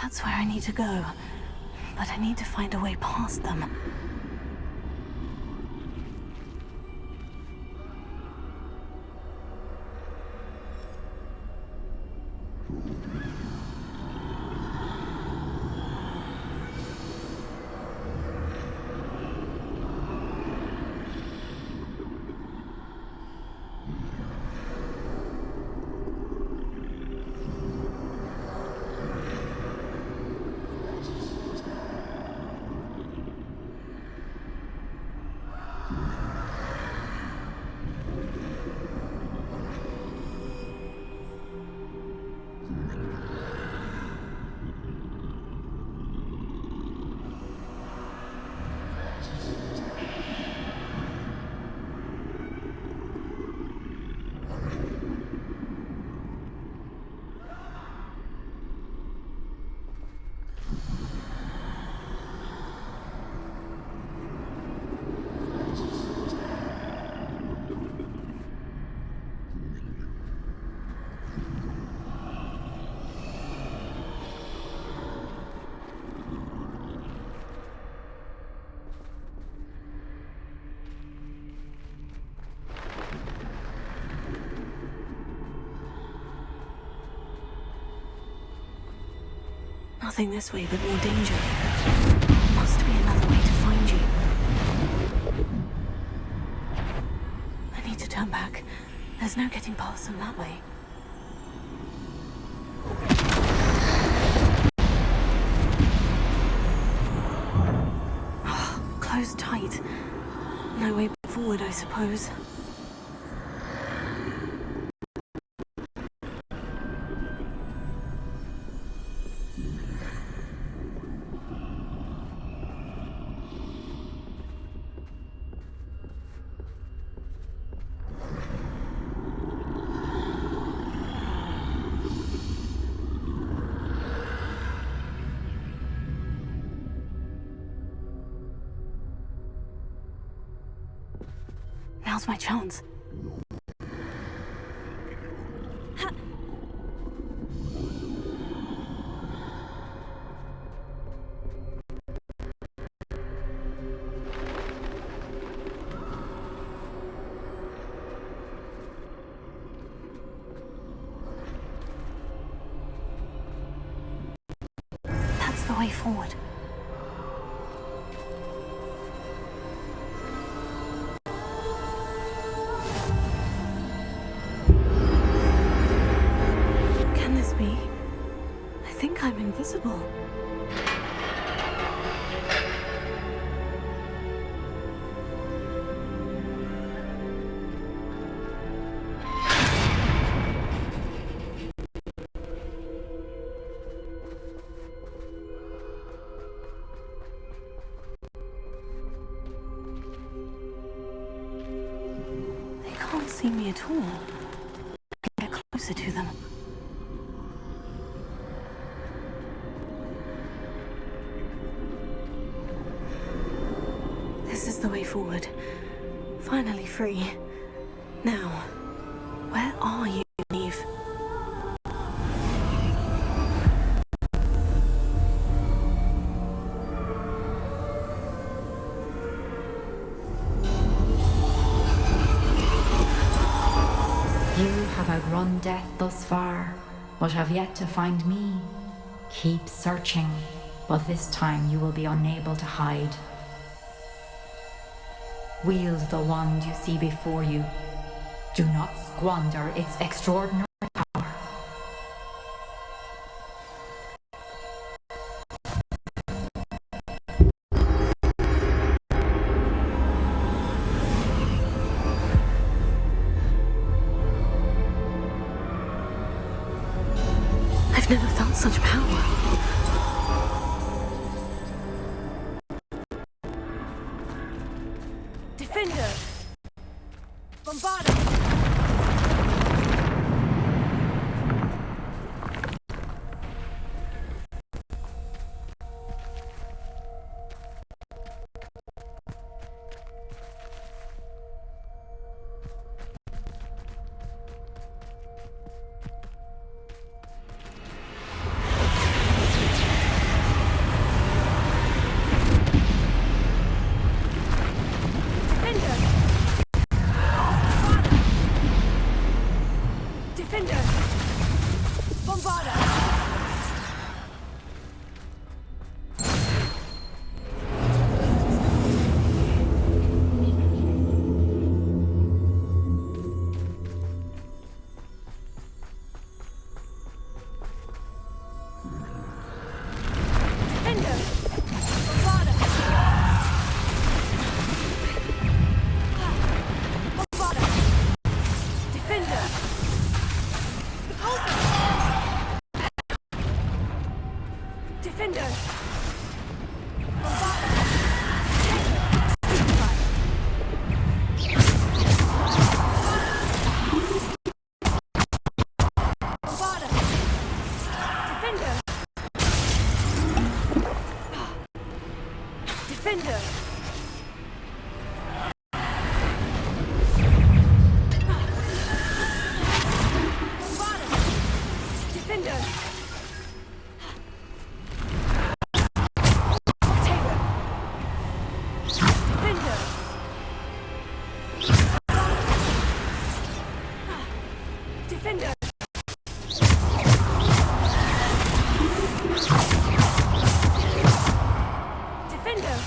That's where I need to go. But I need to find a way past them. Nothing this way, but more danger. There must be another way to find you. I need to turn back. There's no getting past them that way. Oh, closed tight. No way forward, I suppose. Now's my chance. That's the way forward. I think I'm invisible. They can't see me at all. I can get closer to them. This is the way forward. Finally free. Now, where are you, Eve? You have outrun death thus far, but have yet to find me. Keep searching, but this time you will be unable to hide. Wield the wand you see before you. Do not squander its extraordinary power. I've never felt such power. Defender! Bombarda! Defender! Bombarda! Defender! Bombarda! Bombarda! Defender! Defender! Bombarda! Bombarda! Defender! Defender! Bombarda! Defender! Taylor! Defender! Defender! Defender!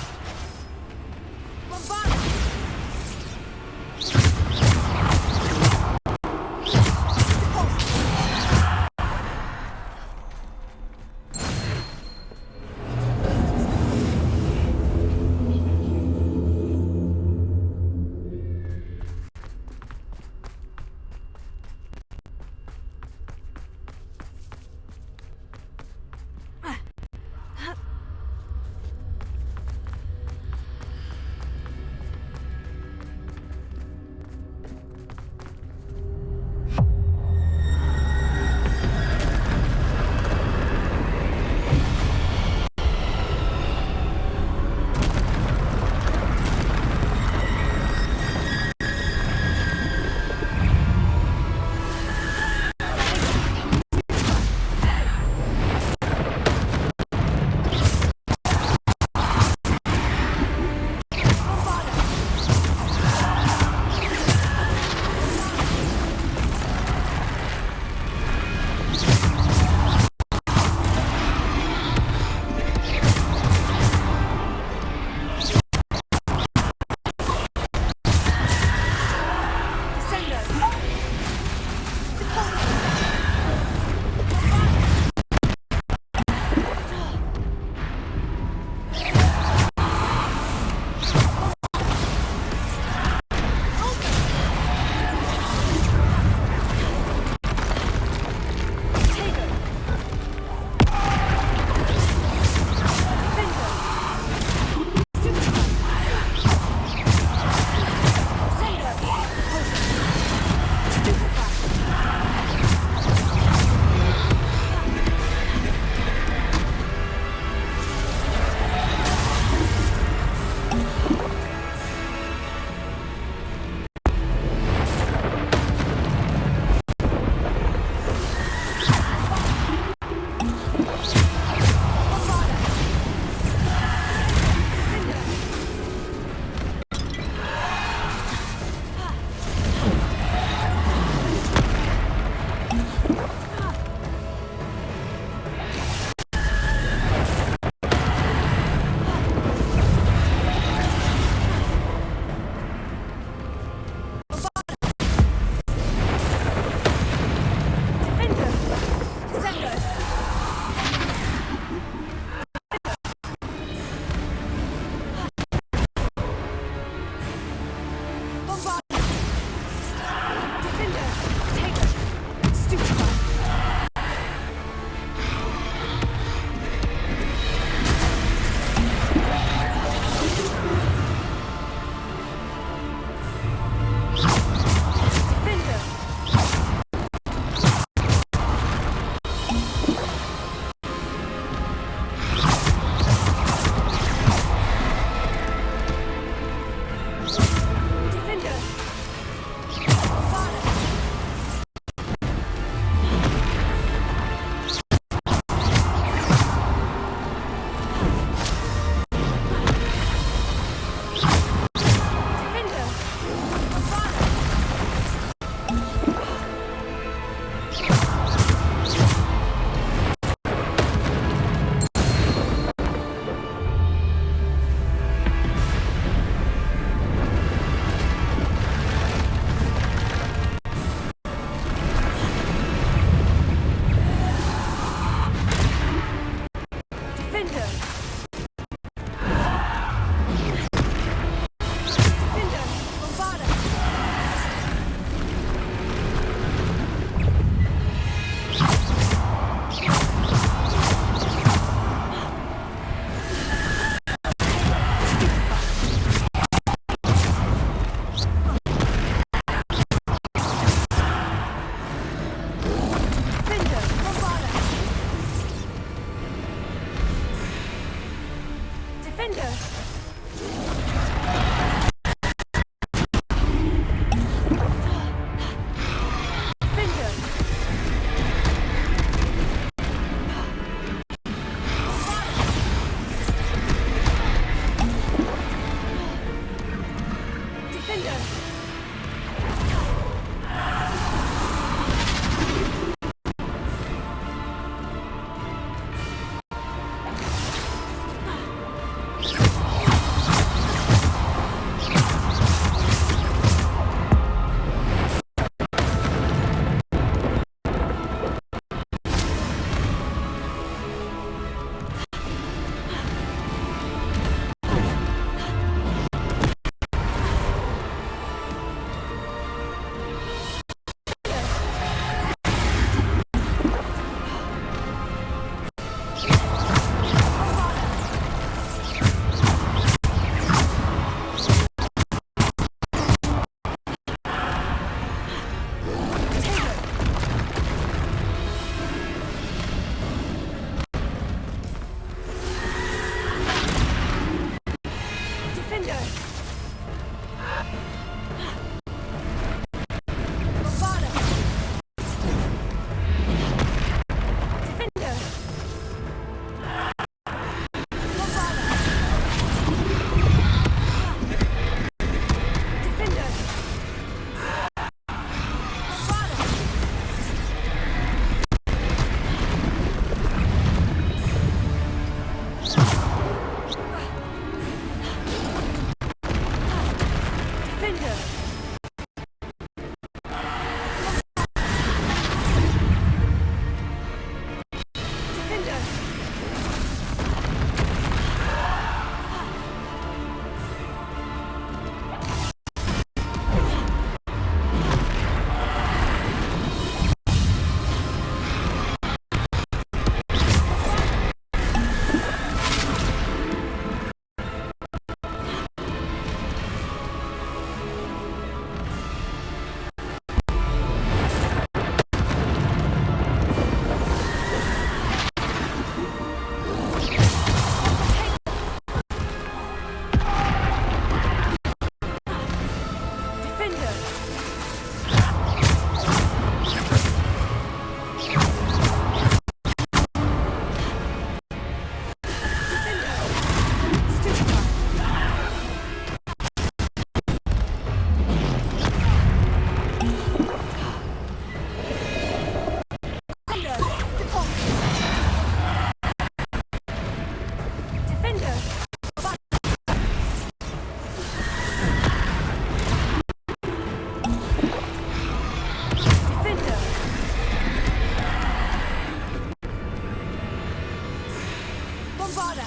Bombarda!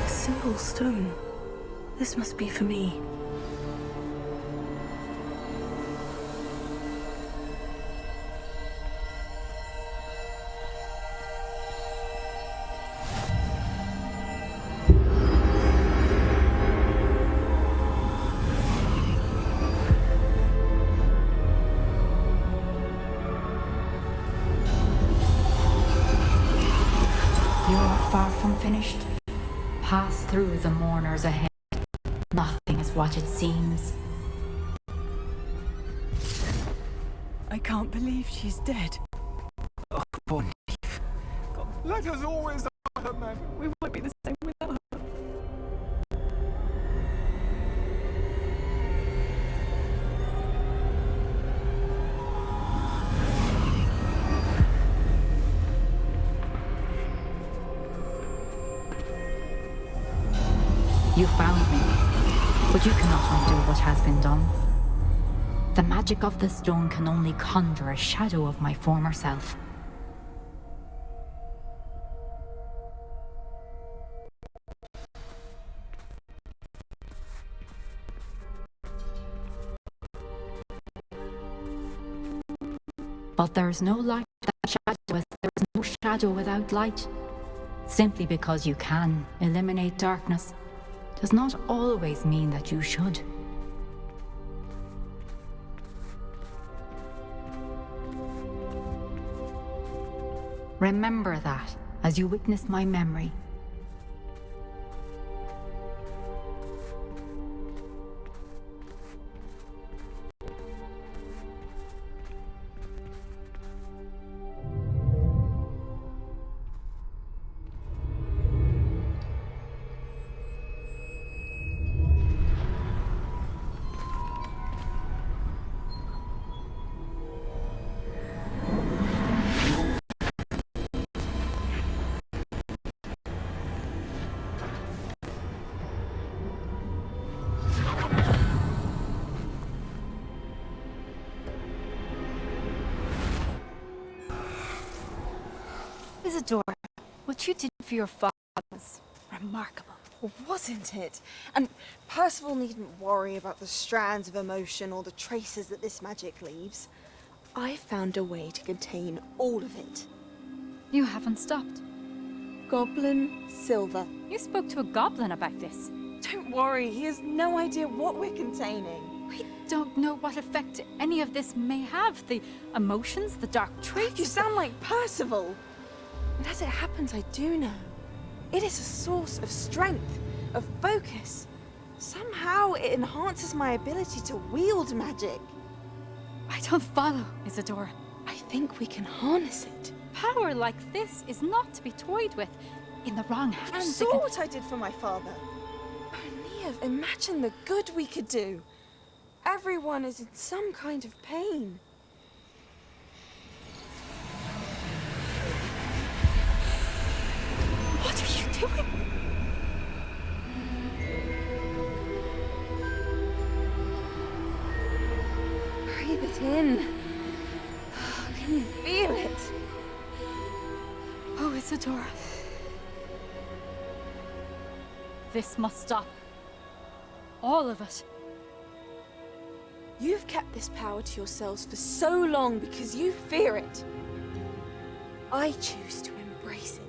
Simple stone. This must be for me. You're far from finished. Pass through the mourners ahead. Nothing is what it seems. I can't believe she's dead. Oh, poor Neve. God, let us always have her, man. We won't be the same without her. You found me, but you cannot undo what has been done. The magic of the stone can only conjure a shadow of my former self. But there's no light without shadow, as there is no shadow without light. Simply because you can eliminate darkness does not always mean that you should. Remember that as you witness my memory. Isadora, what you did for your father was remarkable. Well, wasn't it? And Percival needn't worry about the strands of emotion or the traces that this magic leaves. I found a way to contain all of it. You haven't stopped. Goblin Silver. You spoke to a goblin about this. Don't worry, he has no idea what we're containing. We don't know what effect any of this may have. The emotions, the dark traits. You sound like Percival. And as it happens, I do know. It is a source of strength, of focus. Somehow it enhances my ability to wield magic. I don't follow, Isadora. I think we can harness it. Power like this is not to be toyed with. In the wrong You hands, saw what I did for my father. Oh, Neve, imagine the good we could do. Everyone is in some kind of pain. What are you doing? Breathe it in. Can you feel it? Oh, Isadora. This must stop. All of it. You've kept this power to yourselves for so long because you fear it. I choose to embrace it.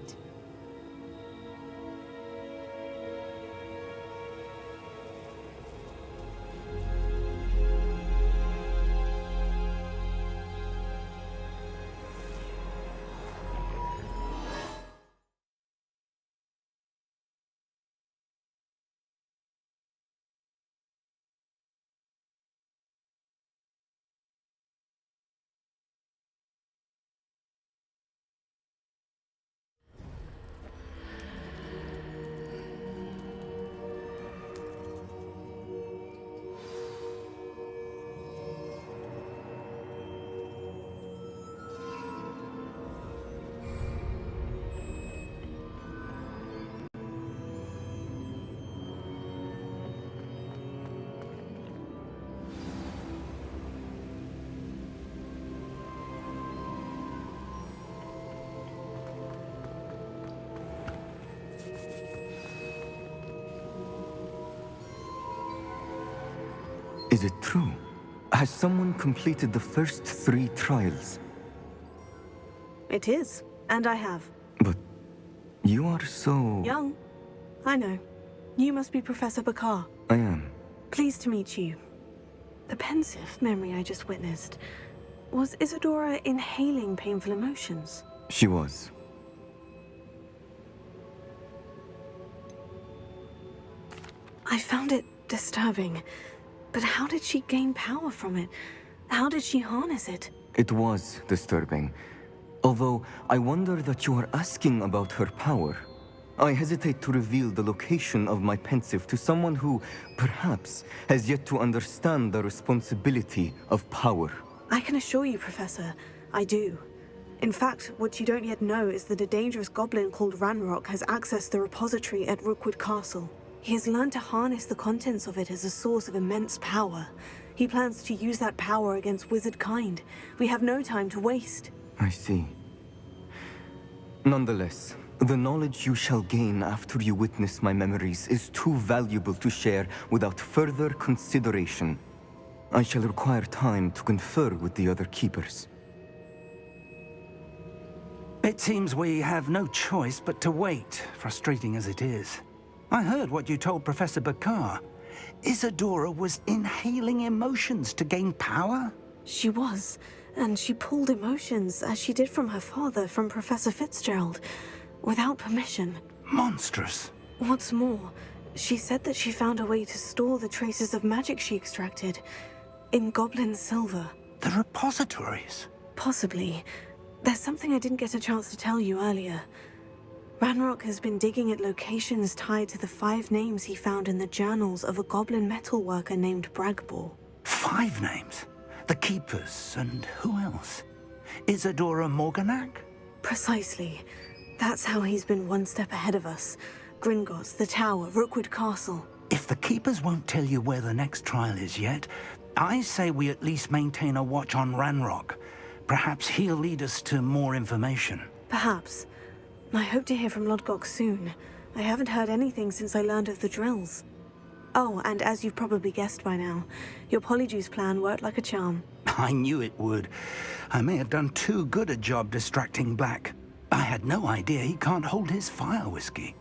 Is it true? Has someone completed the first 3 trials? It is, and I have. But you are so... Young. I know. You must be Professor Bakar. I am. Pleased to meet you. The pensive memory I just witnessed. Was Isadora inhaling painful emotions? She was. I found it disturbing. But how did she gain power from it? How did she harness it? It was disturbing. Although, I wonder that you are asking about her power. I hesitate to reveal the location of my pensive to someone who, perhaps, has yet to understand the responsibility of power. I can assure you, Professor, I do. In fact, what you don't yet know is that a dangerous goblin called Ranrock has accessed the repository at Rookwood Castle. He has learned to harness the contents of it as a source of immense power. He plans to use that power against wizard kind. We have no time to waste. I see. Nonetheless, the knowledge you shall gain after you witness my memories is too valuable to share without further consideration. I shall require time to confer with the other keepers. It seems we have no choice but to wait, frustrating as it is. I heard what you told Professor Bakar. Isadora was inhaling emotions to gain power? She was, and she pulled emotions, as she did from her father, from Professor Fitzgerald, without permission. Monstrous. What's more, she said that she found a way to store the traces of magic she extracted in goblin silver. The repositories? Possibly. There's something I didn't get a chance to tell you earlier. Ranrock has been digging at locations tied to the 5 names he found in the journals of a goblin metalworker named Bragbor. 5 names? The Keepers, and who else? Isadora Morganac? Precisely. That's how he's been one step ahead of us. Gringotts, the Tower, Rookwood Castle. If the Keepers won't tell you where the next trial is yet, I say we at least maintain a watch on Ranrock. Perhaps he'll lead us to more information. Perhaps. I hope to hear from Lodgok soon. I haven't heard anything since I learned of the drills. Oh, and as you've probably guessed by now, your Polyjuice plan worked like a charm. I knew it would. I may have done too good a job distracting Black. I had no idea he can't hold his fire whiskey.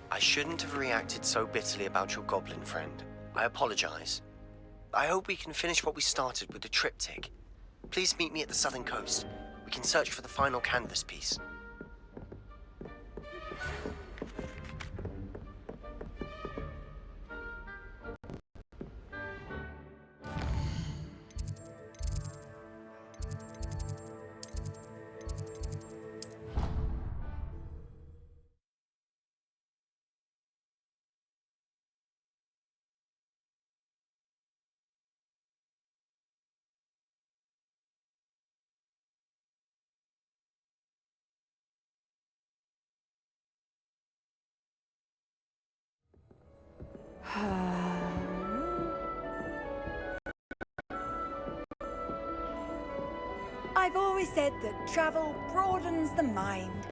I shouldn't have reacted so bitterly about your goblin friend. I apologize. I hope we can finish what we started with the triptych. Please meet me at the southern coast. We can search for the final canvas piece. I've always said that travel broadens the mind.